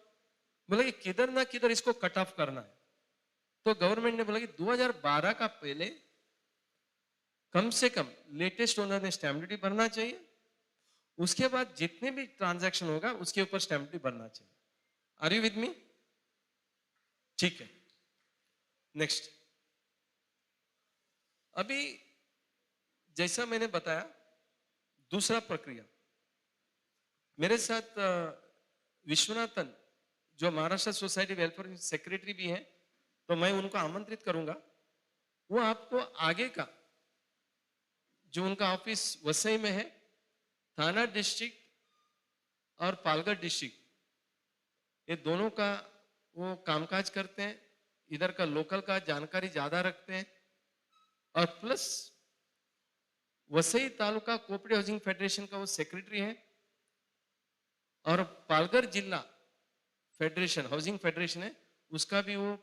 बोला कि किधर ना किधर इसको कट ऑफ करना है, तो गवर्नमेंट ने बोला कि 2012 का पहले कम से कम लेटेस्ट ओनर ने स्टैम्प ड्यूटी भरना चाहिए, उसके बाद जितने भी ट्रांजैक्शन होगा उसके ऊपर स्टैम्प ड्यूटी भरना चाहिए। Are you with me? ठीक है, नेक्स्ट। अभी जैसा मैंने बताया, दूसरा प्रक्रिया, मेरे साथ विश्वनाथन जो महाराष्ट्र सोसाइटी वेलफेयर सेक्रेटरी भी हैं, तो मैं उनको आमंत्रित करूंगा, वो आपको आगे का जो उनका ऑफिस वसई में है, थाना डिस्ट्रिक्ट और पालघर डिस्ट्रिक्ट, ये दोनों का वो कामकाज करते हैं, इधर का लोकल का जानकारी ज्यादा रखते हैं, और plus Vasai taluka cooperative housing federation का वो सेक्रेटरी है, और पालघर जिला फेडरेशन हाउसिंग फेडरेशन है उसका भी वो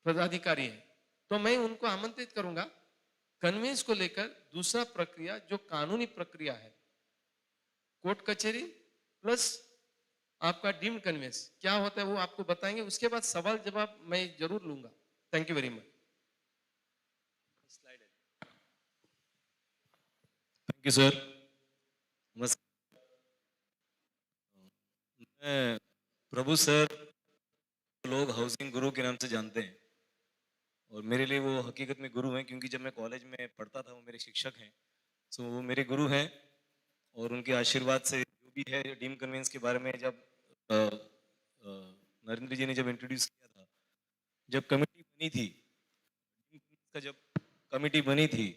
पदाधिकारी है। तो मैं उनको आमंत्रित करूंगा कन्वेंस को लेकर दूसरा प्रक्रिया जो कानूनी प्रक्रिया है, कोर्ट कचहरी प्लस आपका डीम्ड कन्वेंस क्या होता है वो आपको बताएंगे, उसके बाद सवाल जवाब मैं जरूर लूंगा। Thank you very much. Thank you sir. नमस्कार, मैं प्रभु सर, लोग हाउसिंग गुरु के नाम से जानते हैं, और मेरे लिए वो हकीकत में गुरु हैं, क्योंकि जब मैं कॉलेज में पढ़ता था वो मेरे शिक्षक हैं, तो वो मेरे गुरु हैं, और उनके आशीर्वाद से जो भी है डीम कन्वेंस के बारे में जब नरेंद्र जी ने जब इंट्रोड्यूस किया था, जब कमेटी बनी थी, जब कमेटी बनी थी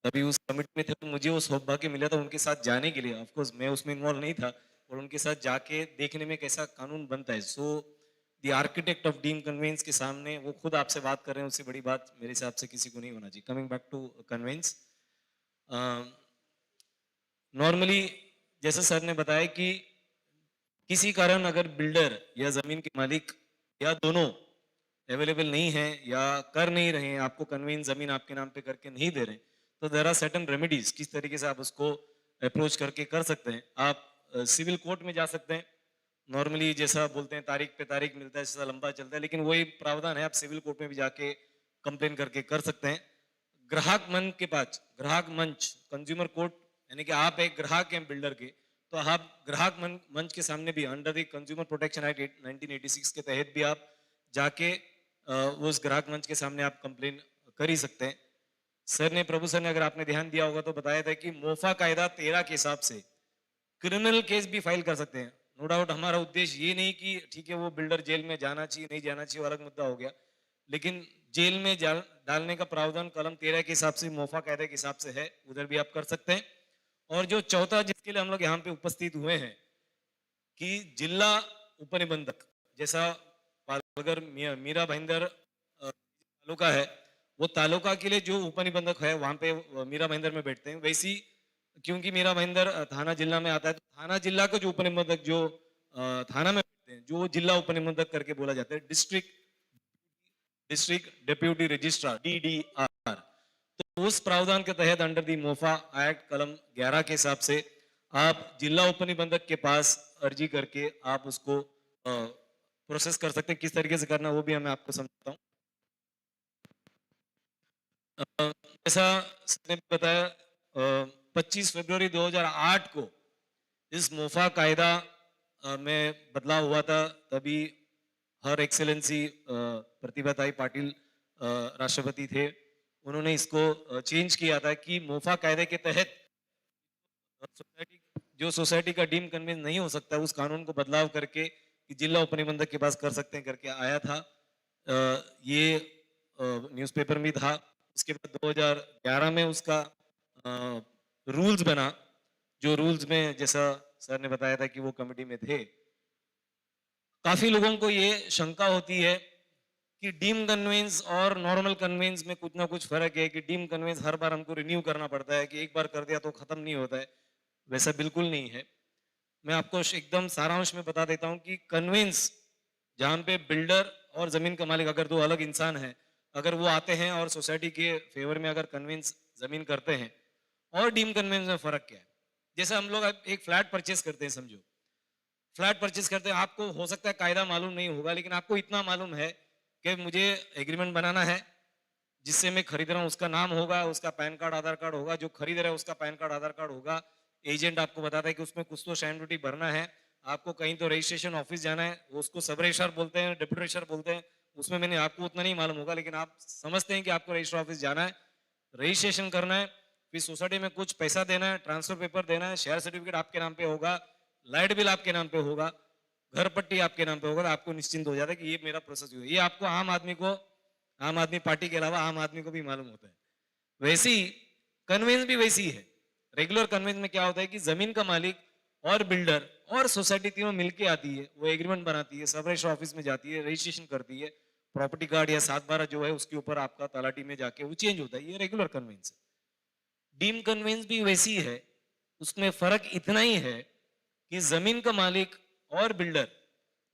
तभी उस कमेटी में थे, तो मुझे वो सौभाग्य मिला था उनके साथ जाने के लिए। ऑफ कोर्स मैं उसमें इन्वॉल्व नहीं था, और उनके साथ जाके देखने में कैसा कानून बनता है। So the architect of deem conveyance के सामने वो खुद आपसे बात कर रहे हैं, उससे बड़ी बात मेरे हिसाब से किसी को नहीं होना चाहिए। Coming back to conveyance, normally जैसे सर ने बताया कि किसी कारण अगर बिल्डर या जमीन के मालिक या दोनों अवेलेबल नहीं है या कर नहीं रहे हैं, आपको कन्वेंस जमीन आपके नाम पे करके नहीं दे रहे, तो देयर आर सर्टेन रेमेडीज, किस तरीके से आप उसको अप्रोच करके कर सकते हैं। आप सिविल कोर्ट में जा सकते हैं, नॉर्मली जैसा बोलते हैं तारीख पे तारीख मिलता है, जैसा लंबा चलता है, लेकिन वही प्रावधान है, आप सिविल कोर्ट में भी जाके कंप्लेन करके कर सकते हैं। ग्राहक मंच के पास, ग्राहक मंच, कंज्यूमर कोर्ट, यानी कि आप एक ग्राहक हैं बिल्डर के, तो आप ग्राहक मंच के सामने भी under the consumer protection act 1986 के तहत भी आप जाके उस ग्राहक मंच के सामने आप कंप्लेन कर ही सकते हैं। सर ने, प्रभु सर ने, अगर आपने ध्यान दिया होगा तो बताया था कि मोफा कायदा 13 के हिसाब से क्रिमिनल केस भी फाइल कर सकते हैं। नो डाउट हमारा उद्देश्य ये नहीं कि ठीक है वो बिल्डर जेल में जाना चाहिए नहीं जाना चाहिए, वो अलग मुद्दा हो गया, लेकिन जेल में डालने का प्रावधान कलम 13 के हिसाब से, मोफा कायदे के हिसाब से है, उधर भी आप कर सकते हैं। और जो चौथा जिसके लिए हम लोग यहाँ पे उपस्थित हुए हैं कि जिला उपनिबंधक, जैसा पालघर मीरा भाईंदर तालुका है, वो तालुका के लिए जो उपनिबंधक है वहां पे मीरा भाईंदर में बैठते हैं। वैसी क्योंकि मीरा भाईंदर थाना जिला में आता है, तो थाना जिला का जो उपनिबंधक जो थाना में बैठते हैं, जो जिला उपनिबंधक करके बोला जाता है, डिस्ट्रिक्ट डेप्यूटी रजिस्ट्रार, DDR। तो उस प्रावधान के तहत अंडर दी मोफा एक्ट कलम 11 के हिसाब से आप जिला उपनिबंधक के पास अर्जी करके आप उसको प्रोसेस कर सकते हैं। किस तरीके से करना वो भी मैं आपको समझाता हूँ। जैसा सर ने बताया 25 फरवरी 2008 को इस मोफा कायदा में बदलाव हुआ था। तभी हर एक्सेलेंसी प्रतिभाताई पाटिल राष्ट्रपति थे, उन्होंने इसको चेंज किया था कि मोफा कायदे के तहत सोसाइटी का डीम कन्वेंस नहीं हो सकता, उस कानून को बदलाव करके कि जिला उपनिबंधक के पास कर सकते हैं करके आया था। ये न्यूज़पेपर में था। उसके बाद 2011 में उसका रूल्स बना, जो रूल्स में जैसा सर ने बताया था कि वो कमेटी में थे। काफी लोगों को ये शंका होती है कि डीम कन्वेंस और नॉर्मल कन्वेंस में कुछ ना कुछ फर्क है, कि डीम कन्वेंस हर बार हमको रिन्यू करना पड़ता है, कि एक बार कर दिया तो खत्म नहीं होता है। वैसा बिल्कुल नहीं है। मैं आपको एकदम सारांश में बता देता हूं कि कन्वेंस जहां पे बिल्डर और जमीन का मालिक अगर दो अलग इंसान हैं, अगर वो आते हैं और सोसाइटी के फेवर में अगर कन्वेंस जमीन करते हैं, और डीम कन्वेंस में फर्क क्या है। जैसे हम लोग एक फ्लैट परचेस करते हैं, समझो फ्लैट परचेस करते हैं, आपको हो सकता है कायदा मालूम नहीं होगा, लेकिन आपको इतना मालूम है कि मुझे एग्रीमेंट बनाना है जिससे मैं खरीद रहा हूँ, उसका नाम होगा, उसका पैन कार्ड आधार कार्ड होगा, जो खरीद रहा है उसका पैन कार्ड आधार कार्ड होगा, एजेंट आपको बताता है कि उसमें कुछ तो स्टैंप ड्यूटी भरना है, आपको कहीं तो रजिस्ट्रेशन ऑफिस जाना है, उसको सब रजिस्ट्रार बोलते हैं, डिप्टी रजिस्ट्रार बोलते हैं, उसमें मैंने आपको उतना नहीं मालूम होगा, लेकिन आप समझते हैं कि आपको रजिस्ट्रार ऑफिस जाना है, रजिस्ट्रेशन करना है, फिर सोसाइटी में कुछ पैसा देना है, ट्रांसफर पेपर देना है, शेयर सर्टिफिकेट आपके नाम पे होगा, लाइट बिल आपके नाम पे होगा, घर पट्टी आपके नाम पे होगा, तो आपको निश्चिंत हो जाता है कि ये मेरा प्रोसेस हुआ। ये आपको आम आदमी पार्टी के अलावा आम आदमी को भी मालूम होता है। वैसी कन्वेंस भी वैसी है। रेगुलर कन्वेंस में क्या होता है कि जमीन का मालिक और बिल्डर और सोसाइटी तीनों मिलके आती है, वो एग्रीमेंट बनाती है, सब रजिस्टर ऑफिस में जाती है, रजिस्ट्रेशन करती है, प्रॉपर्टी कार्ड या 7/12 जो है उसके ऊपर आपका तलाटी में जाके वो चेंज होता है। ये रेगुलर कन्वेंस है। डीम कन्वेंस भी वैसी है, उसमें फर्क इतना ही है कि जमीन का मालिक और बिल्डर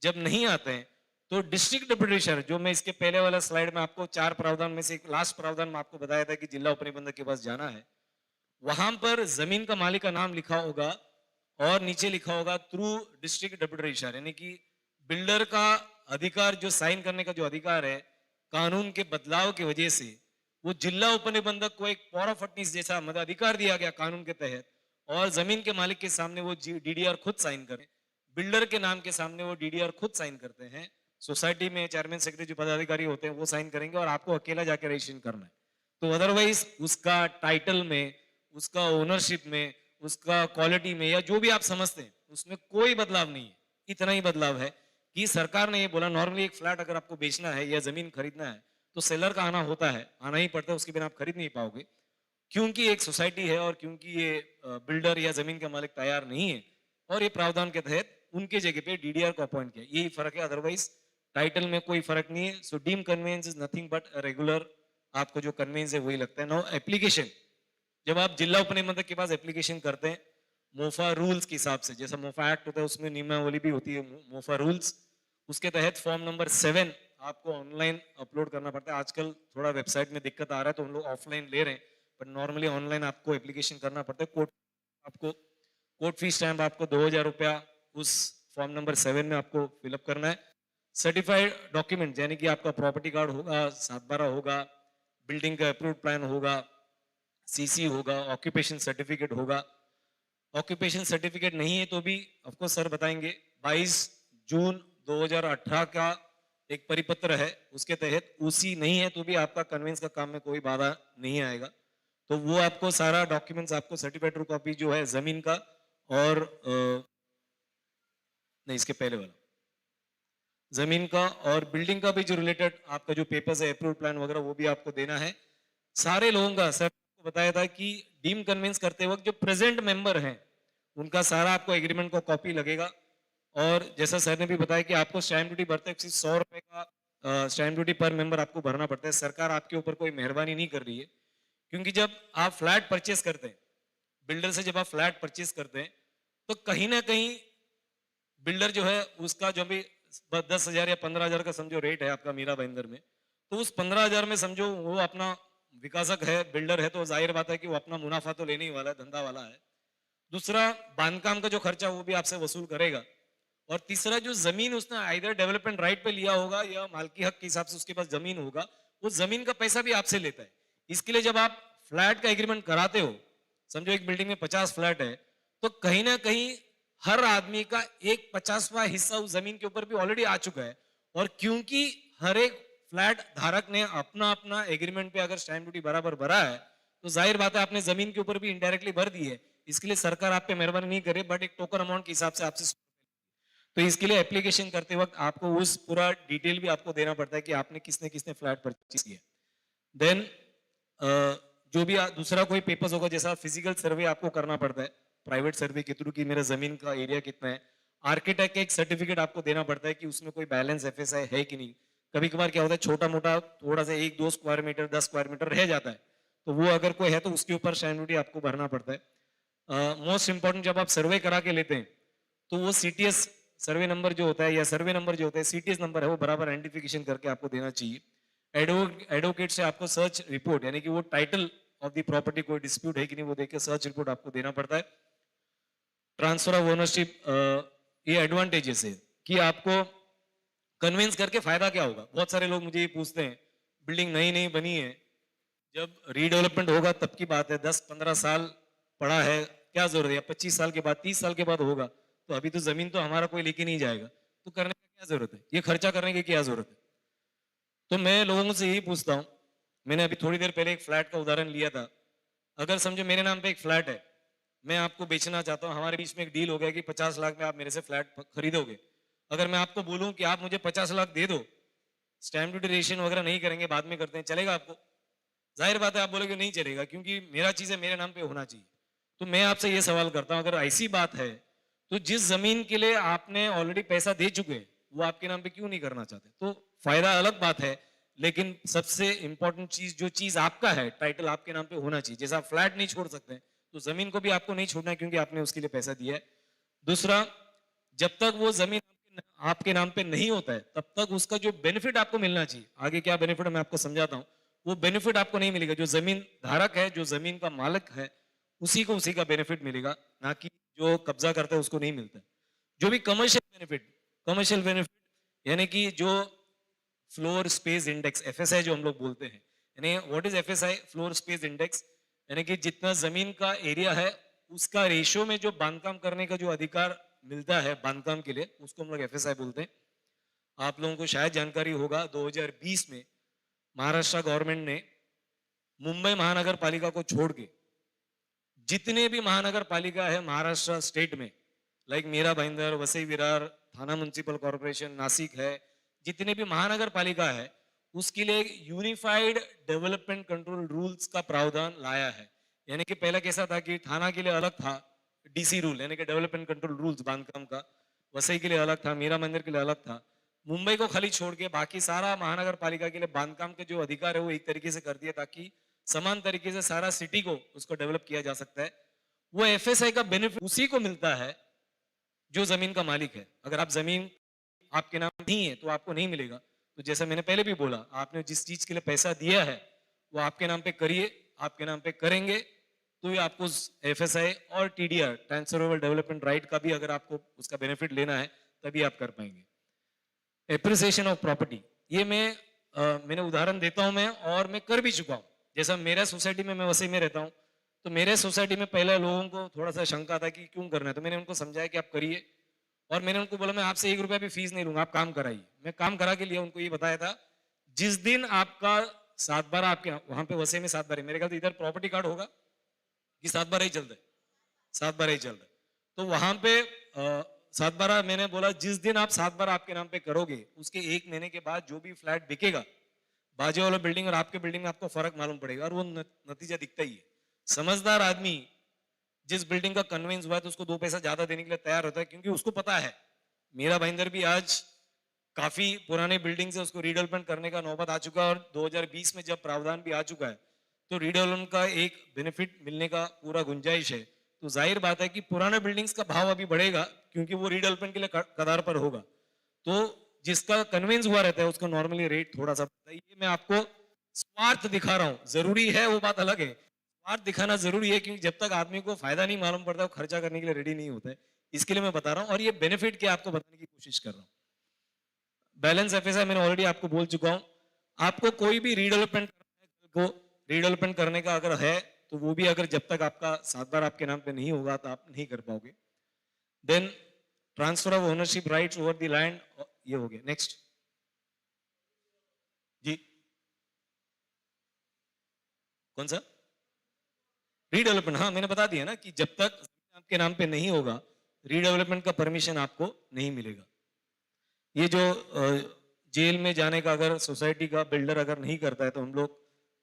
जब नहीं आते हैं तो डिस्ट्रिक्ट डिप्टी रजिस्ट्रार, जो मैं इसके पहले वाला स्लाइड में आपको 4 प्रावधान में से एक लास्ट प्रावधान में आपको बताया था कि जिला उपनिबंधक के पास जाना है, वहां पर जमीन का मालिक का नाम लिखा होगा और नीचे लिखा होगा थ्रू डिस्ट्रिक्ट डिप्टी रजिस्ट्रार, यानी कि बिल्डर का अधिकार, जो साइन करने का जो अधिकार है कानून के बदलाव की वजह से, वो जिला उपनिबंधक को एक पावर ऑफ अटर्नी जैसा मतलब अधिकार दिया गया कानून के तहत, और जमीन के मालिक के सामने वो DDR खुद साइन करें, बिल्डर के नाम के सामने वो DDR खुद साइन करते हैं, सोसाइटी में चेयरमैन सेक्रेटरी जो पदाधिकारी होते हैं वो साइन करेंगे और आपको अकेला जाके रजिस्ट्रेशन करना है। तो अदरवाइज उसका टाइटल में, उसका ओनरशिप में, उसका क्वालिटी में या जो भी आप समझते हैं उसमें कोई बदलाव नहीं है। इतना ही बदलाव है कि सरकार ने ये बोला नॉर्मली एक फ्लैट अगर आपको बेचना है या जमीन खरीदना है तो सेलर का आना होता है, आना ही पड़ता है, उसके बिना आप खरीद नहीं पाओगे। क्योंकि एक सोसाइटी है और क्योंकि ये बिल्डर या जमीन का मालिक तैयार नहीं है और ये प्रावधान के तहत उनके जगह पे DDR को अपॉइंट किया, यही फर्क है, अदरवाइज टाइटल में कोई फर्क नहीं है। So deem conveyance is nothing but regular, आपको जो कन्वेंस है वही लगता है। नो एप्लीकेशन, जब आप जिला उपनिबंधक के पास एप्लीकेशन करते हैं मोफा रूल्स के हिसाब से, जैसा मोफा एक्ट होता है उसमें नियमावली भी होती है मोफा रूल्स, उसके तहत फॉर्म नंबर 7 आपको ऑनलाइन अपलोड करना पड़ता है। आजकल थोड़ा वेबसाइट में दिक्कत आ रहा है तो हम लोग ऑफलाइन ले रहे हैं, बट नॉर्मली ऑनलाइन आपको एप्लीकेशन करना पड़ता है। कोर्ट फीस स्टैम्प आपको 2000 रुपया उस फॉर्म नंबर 7 में आपको फिलअप करना है। सर्टिफाइड डॉक्यूमेंट यानी कि आपका प्रॉपर्टी कार्ड होगा, 7/12 होगा, बिल्डिंग का अप्रूव्ड प्लान होगा, सीसी होगा, ऑक्यूपेशन सर्टिफिकेट होगा। ऑक्यूपेशन सर्टिफिकेट नहीं है तो भी ऑफकोर्स सर बताएंगे, 22 जून 2018 का एक परिपत्र है, उसके तहत उसी नहीं है तो भी आपका कन्वेंस का काम में कोई बाधा नहीं आएगा। तो वो आपको सारा डॉक्यूमेंट्स, आपको सर्टिफाइड ट्रू कॉपी जो है जमीन का और नहीं इसके पहले वाला जमीन का और बिल्डिंग का भी जो रिलेटेड आपका जो पेपर्स है, अप्रूव्ड प्लान वगैरह, वो भी आपको देना है। सारे लोगों का सर को बताया था कि डीम कन्वेंस करते वक्त जो प्रेजेंट मेंबर हैं उनका सारा आपको एग्रीमेंट का कॉपी लगेगा। और जैसा सर ने भी बताया कि आपको स्टैम्प ड्यूटी भरते 100 रुपए का स्टैम्प ड्यूटी पर मेंबर आपको भरना पड़ता है। सरकार आपके ऊपर कोई मेहरबानी नहीं कर रही है, क्योंकि जब आप फ्लैट परचेस करते हैं, बिल्डर से जब आप फ्लैट परचेस करते हैं तो कहीं ना कहीं बिल्डर जो है उसका जो भी 10,000 या 15,000 का समझो रेट है आपका मीरा भाईंदर में, तो उस 15,000 में समझो वो अपना विकासक है, बिल्डर है, तो जाहिर बात है कि वो अपना मुनाफा तो लेने ही वाला है, धंधा वाला है। दूसरा बांधकाम का जो खर्चा वो भी आपसे वसूल करेगा। और तीसरा जो जमीन उसने आइदर डेवलपमेंट राइट पे लिया होगा या मालकी हक के हिसाब से उसके पास जमीन होगा, वो जमीन का पैसा भी आपसे लेता है। इसके लिए जब आप फ्लैट का एग्रीमेंट कराते हो, समझो एक बिल्डिंग में 50 फ्लैट है, तो कहीं ना कहीं हर आदमी का एक 50वां हिस्सा उस जमीन के ऊपर भी ऑलरेडी आ चुका है। और क्योंकि हर एक फ्लैट धारक ने अपना अपना एग्रीमेंट पे अगर स्टैम्प ड्यूटी बराबर भरा है, तो जाहिर बात है आपने जमीन के ऊपर भी इनडायरेक्टली भर दी है। इसके लिए सरकार आप पे मेहरबानी नहीं करे, बट एक टोकन अमाउंट के हिसाब से आपसे, तो इसके लिए एप्लीकेशन करते वक्त आपको उस पूरा डिटेल भी आपको देना पड़ता है कि आपने किसने किसने फ्लैट परचेज किया। देन जो भी दूसरा कोई पेपर्स होगा, जैसा फिजिकल सर्वे आपको करना पड़ता है प्राइवेट सर्वे के थ्रू कि मेरा जमीन का एरिया कितना है। आर्किटेक्ट का एक सर्टिफिकेट आपको देना पड़ता है कि उसमें कोई बैलेंस एफएसआई है कि नहीं। कभी कभार क्या होता है छोटा मोटा थोड़ा सा 1-2 स्क्वायर मीटर 10 स्क्वायर मीटर रह जाता है, तो वो अगर कोई है तो उसके ऊपर स्टैम्प ड्यूटी आपको भरना पड़ता है। मोस्ट इंपॉर्टेंट, जब आप सर्वे करा के लेते हैं तो वो सीटीएस सर्वे नंबर जो होता है या सर्वे नंबर जो होता है सीटीएस नंबर है, वो बराबर आइडेंटिफिकेशन करके आपको देना चाहिए। एडवोकेट से आपको सर्च रिपोर्ट यानी कि वो टाइटल ऑफ द प्रॉपर्टी कोई डिस्प्यूट है कि नहीं वो देख के सर्च रिपोर्ट आपको देना पड़ता है। ट्रांसफर ऑफ ओनरशिप, ये एडवांटेजेस है कि आपको कन्विंस करके फायदा क्या होगा। बहुत सारे लोग मुझे ये पूछते हैं, बिल्डिंग नई नई बनी है, जब रीडेवलपमेंट होगा तब की बात है, 10-15 साल पड़ा है, क्या जरूरत है, 25 साल के बाद 30 साल के बाद होगा, तो अभी तो जमीन तो हमारा कोई लेके नहीं जाएगा, तो करने की क्या जरूरत है, ये खर्चा करने की क्या जरूरत है। तो मैं लोगों से यही पूछता हूँ, मैंने अभी थोड़ी देर पहले एक फ्लैट का उदाहरण लिया था। अगर समझो मेरे नाम पे एक फ्लैट है, मैं आपको बेचना चाहता हूँ, हमारे बीच में एक डील हो गया कि 50 लाख में आप मेरे से फ्लैट खरीदोगे। अगर मैं आपको बोलूं कि आप मुझे 50 लाख दे दो, स्टैम्प ड्यूटी रजिस्ट्रेशन वगैरह नहीं करेंगे, बाद में करते हैं, चलेगा आपको? जाहिर बात है आप बोलोगे नहीं चलेगा, क्योंकि मेरा चीज है, मेरे नाम पे होना चाहिए। तो मैं आपसे ये सवाल करता हूं, अगर ऐसी बात है तो जिस जमीन के लिए आपने ऑलरेडी पैसा दे चुके हैं वो आपके नाम पे क्यों नहीं करना चाहते? तो फायदा अलग बात है, लेकिन सबसे इंपॉर्टेंट चीज, जो चीज आपका है, टाइटल आपके नाम पे होना चाहिए। जैसा आप फ्लैट नहीं छोड़ सकते तो जमीन को भी आपको नहीं छोड़ना है, क्योंकि आपने उसके लिए पैसा दिया है। दूसरा, जब तक वो जमीन आपके नाम पे नहीं होता है तब तक उसका जो बेनिफिट आपको मिलना चाहिए, आगे क्या बेनिफिट है मैं आपको समझाता हूं, वो बेनिफिट आपको नहीं मिलेगा। जो जमीन धारक है, जो जमीन का मालिक है, उसी को उसी का बेनिफिट मिलेगा, ना कि जो कब्जा करता है उसको नहीं मिलता है। जो भी कमर्शियल बेनिफिट यानी कि जो फ्लोर स्पेस इंडेक्स एफएसआई जो हम लोग बोलते हैं, यानी what is FSI, floor space index, यानी कि जितना जमीन का एरिया है उसका रेशियो में जो बांधकाम करने का जो अधिकार मिलता है बांधकाम के लिए, उसको हम लोग एफएसआई बोलते हैं। आप लोगों को शायद जानकारी होगा 2020 में महाराष्ट्र गवर्नमेंट ने मुंबई महानगर पालिका को छोड़ के जितने भी महानगर पालिका है महाराष्ट्र स्टेट में, लाइक मीरा भाईंदर, वसई विरार, थाना म्युनिसिपल कॉर्पोरेशन, नासिक है, जितने भी महानगर पालिका है उसके लिए एक यूनिफाइड डेवलपमेंट कंट्रोल रूल्स का प्रावधान लाया है। यानी कि पहले कैसा था कि थाना के लिए अलग था डीसी रूल यानी कि डेवलपमेंट कंट्रोल रूल्स बांधकाम का, वसई के लिए अलग था, मीरा मंदिर के लिए अलग था। मुंबई को खाली छोड़ के बाकी सारा महानगर पालिका के लिए बांधकाम के जो अधिकार है वो एक तरीके से कर दिया, ताकि समान तरीके से सारा सिटी को उसको डेवलप किया जा सकता है। वो एफएसआई का बेनिफिट उसी को मिलता है जो जमीन का मालिक है। अगर आप जमीन आपके नाम नहीं है तो आपको नहीं मिलेगा। तो जैसा मैंने पहले भी बोला, आपने जिस चीज के लिए पैसा दिया है वो आपके नाम पे करिए, आपके नाम पे करेंगे तो ये आपको एफएसआई और टीडीआर ट्रांसफरेबल डेवलपमेंट राइट का भी अगर आपको उसका बेनिफिट लेना है तभी आप कर पाएंगे। एप्रिसिएशन ऑफ प्रॉपर्टी, ये मैंने उदाहरण देता हूं मैं, और मैं कर भी चुका हूं। जैसा मेरा सोसाइटी में, मैं वसई में रहता हूं, तो मेरे सोसाइटी में पहले लोगों को थोड़ा सा शंका था कि क्यों करना है, तो मैंने उनको समझाया कि आप करिए, और मैंने उनको बोला मैं आपसे 1 रुपया भी फीस नहीं लूंगा, आप काम कराइए। मैं काम करा के लिए उनको ये बताया था, जिस दिन आपका 7/12 आपके वहां पे वसई में 7/12, मेरे ख्याल से इधर प्रॉपर्टी कार्ड होगा कि 7/12 ही चल रहा है, 7/12 ही चल रहा है, तो वहां पे 7/12 मैंने बोला जिस दिन आप 7/12 आपके नाम पे करोगे, उसके 1 महीने के बाद जो भी फ्लैट बिकेगा, बाजू वाला बिल्डिंग और आपके बिल्डिंग में आपको फर्क मालूम पड़ेगा, और वो नतीजा दिखता ही है। समझदार आदमी जिस बिल्डिंग का कन्वेंस हुआ है तो उसको 2 पैसा ज्यादा देने के लिए तैयार होता है, क्योंकि उसको पता है मेरा भाईंदर भी आज काफी पुराने बिल्डिंग से उसको रीडेवलपमेंट करने का नौबत आ चुका है, और 2020 में जब प्रावधान भी आ चुका है तो रीडेवलपमेंट का एक बेनिफिट मिलने का पूरा गुंजाइश है। तो जाहिर बात है कि पुराने बिल्डिंग्स का भाव अभी बढ़ेगा, क्योंकि वो रीडेवलपमेंट के लिए कगार पर होगा। तो जिसका कन्वेंस हुआ रहता है उसका नॉर्मली रेट थोड़ा सा बढ़ता है। ये मैं आपको स्वार्थ दिखा रहा हूँ, जरूरी है वो बात अलग है, स्वार्थ दिखाना जरूरी है, क्योंकि जब तक आदमी को फायदा नहीं मालूम पड़ता वो खर्चा करने के लिए रेडी नहीं होता है। इसके लिए मैं बता रहा हूँ, और ये बेनिफिट क्या आपको बताने की कोशिश कर रहा हूँ। बैलेंस एफएसआई मैंने ऑलरेडी आपको बोल चुका हूँ। आपको कोई भी रीडेवलपमेंट करने का अगर है, तो वो भी अगर जब तक आपका 7/12 आपके नाम पे नहीं होगा तो आप नहीं कर पाओगे। Then transfer of ownership rights over the land, ये हो गया। नेक्स्ट जी, कौन सा रीडेवलपमेंट? हाँ मैंने बता दिया ना कि जब तक आपके नाम पे नहीं होगा रीडेवलपमेंट का परमिशन आपको नहीं मिलेगा। ये जो जेल में जाने का अगर सोसाइटी का बिल्डर अगर नहीं करता है, तो हम लोग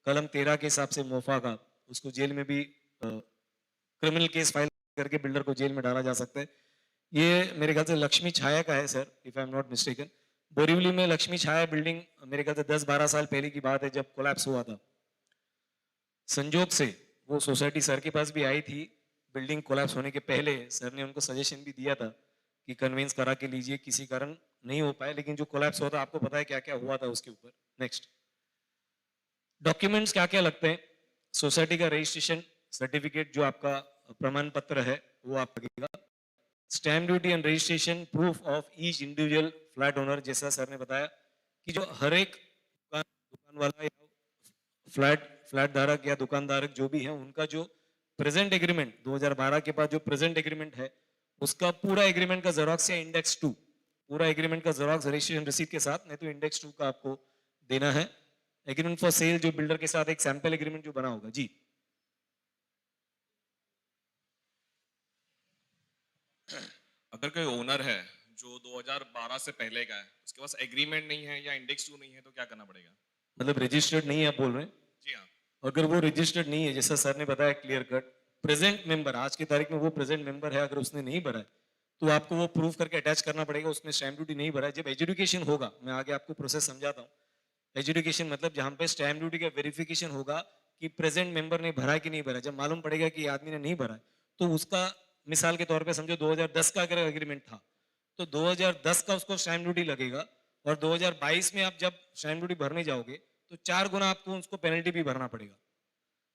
कलम 13 के हिसाब से मोफा का उसको जेल में भी क्रिमिनल केस फाइल करके बिल्डर को जेल में डाला जा सकता है। ये मेरे ख्याल से लक्ष्मी छाया का है sir, if I am not mistaken. Borivali में लक्ष्मी छाया बिल्डिंग मेरे ख्याल से 10-12 साल पहले की बात है, जब कोलैप्स हुआ था। संजोग से वो सोसाइटी सर के पास भी आई थी, बिल्डिंग कोलैप्स होने के पहले सर ने उनको सजेशन भी दिया था कि कन्विंस करा के लीजिए, किसी कारण नहीं हो पाए, लेकिन जो कोलैप्स हुआ था आपको पता है क्या क्या हुआ था उसके ऊपर। नेक्स्ट, डॉक्यूमेंट्स क्या क्या लगते हैं? सोसाइटी का रजिस्ट्रेशन सर्टिफिकेट, जो आपका प्रमाण पत्र है वो आप लगेगा। Stamp duty and registration proof of each individual flat owner, जैसा सर ने बताया कि जो हर एक दुकान वाला या फ्लैट धारक या दुकानदारक जो भी है, उनका जो प्रेजेंट एग्रीमेंट 2012 के बाद जो प्रेजेंट एग्रीमेंट है, उसका पूरा एग्रीमेंट का जेरॉक्स या इंडेक्स 2, पूरा एग्रीमेंट का जेरॉक्स रजिस्ट्रेशन रसीद के साथ, नहीं तो इंडेक्स 2 का आपको देना है। एग्रीमेंट फॉर सेल, जो बिल्डर के साथ एक सैंपल एग्रीमेंट जो बना होगा। जी, अगर कोई ओनर है जो 2012 से पहले का है, उसके पास एग्रीमेंट नहीं है या इंडेक्स 2 नहीं है, तो क्या करना पड़ेगा? मतलब रजिस्टर्ड नहीं है आप बोल रहे हैं? जी हाँ। अगर वो रजिस्टर्ड नहीं है, जैसा सर ने बताया क्लियर कट, प्रेजेंट मेंबर, आज की तारीख में वो प्रेजेंट मेंबर है, अगर उसने नहीं भरा है तो आपको वो प्रूफ करके अटैच करना पड़ेगा, उसमें स्टैम्प ड्यूटी नहीं भरा है। जब एजुकेशन होगा, मैं आगे आपको प्रोसेस समझाता हूँ। एजुकेशन मतलब जहां पे स्टैम्प ड्यूटी का वेरिफिकेशन होगा कि प्रेजेंट मेंबर ने भरा कि नहीं भरा। जब मालूम पड़ेगा कि आदमी ने नहीं भरा, तो उसका मिसाल के तौर पे समझो 2010 का अगर एग्रीमेंट था, तो 2010 का उसको स्टैम्प ड्यूटी लगेगा, और 2022 में आप जब स्टैम्प ड्यूटी भरने जाओगे तो 4 गुना आपको उसको पेनल्टी भी भरना पड़ेगा।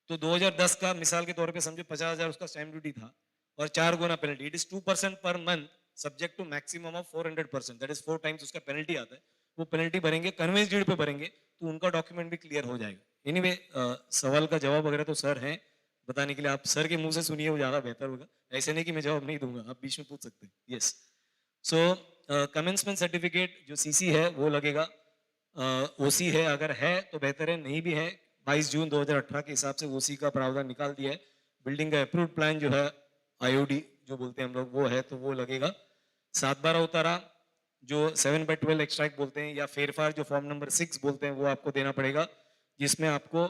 तो 2010 का मिसाल के तौर पे समझो 50,000 उसका स्टैम्प ड्यूटी था, और 4 गुना penalty, it is 2% per month subject to maximum of 400%, that is 4 times उसका पेनल्टी आता है। वो पेनल्टी भरेंगे, कन्वेंस डीड पे भरेंगे, तो उनका डॉक्यूमेंट भी क्लियर हो जाएगा। एनीवे, सवाल का जवाब वगैरह तो सर हैं बताने के लिए, आप सर के मुंह से सुनिए, वो ज्यादा बेहतर होगा। ऐसे नहीं कि मैं जवाब नहीं दूंगा, आप बीच में पूछ सकते हैं। यस, सो कमेंसमेंट सर्टिफिकेट जो सीसी है वो लगेगा, ओसी है अगर है तो बेहतर है, नहीं भी है 22 जून 2018 के हिसाब से ओसी का प्रावधान निकाल दिया है। बिल्डिंग का अप्रूव्ड प्लान जो है, आईओडी जो बोलते हैं हम लोग, वो है तो वो लगेगा। 7/12 उतारा जो 7/12 एक्सट्रैक्ट बोलते हैं, या फेरफार जो फॉर्म नंबर 6 बोलते हैं, वो आपको देना पड़ेगा, जिसमें आपको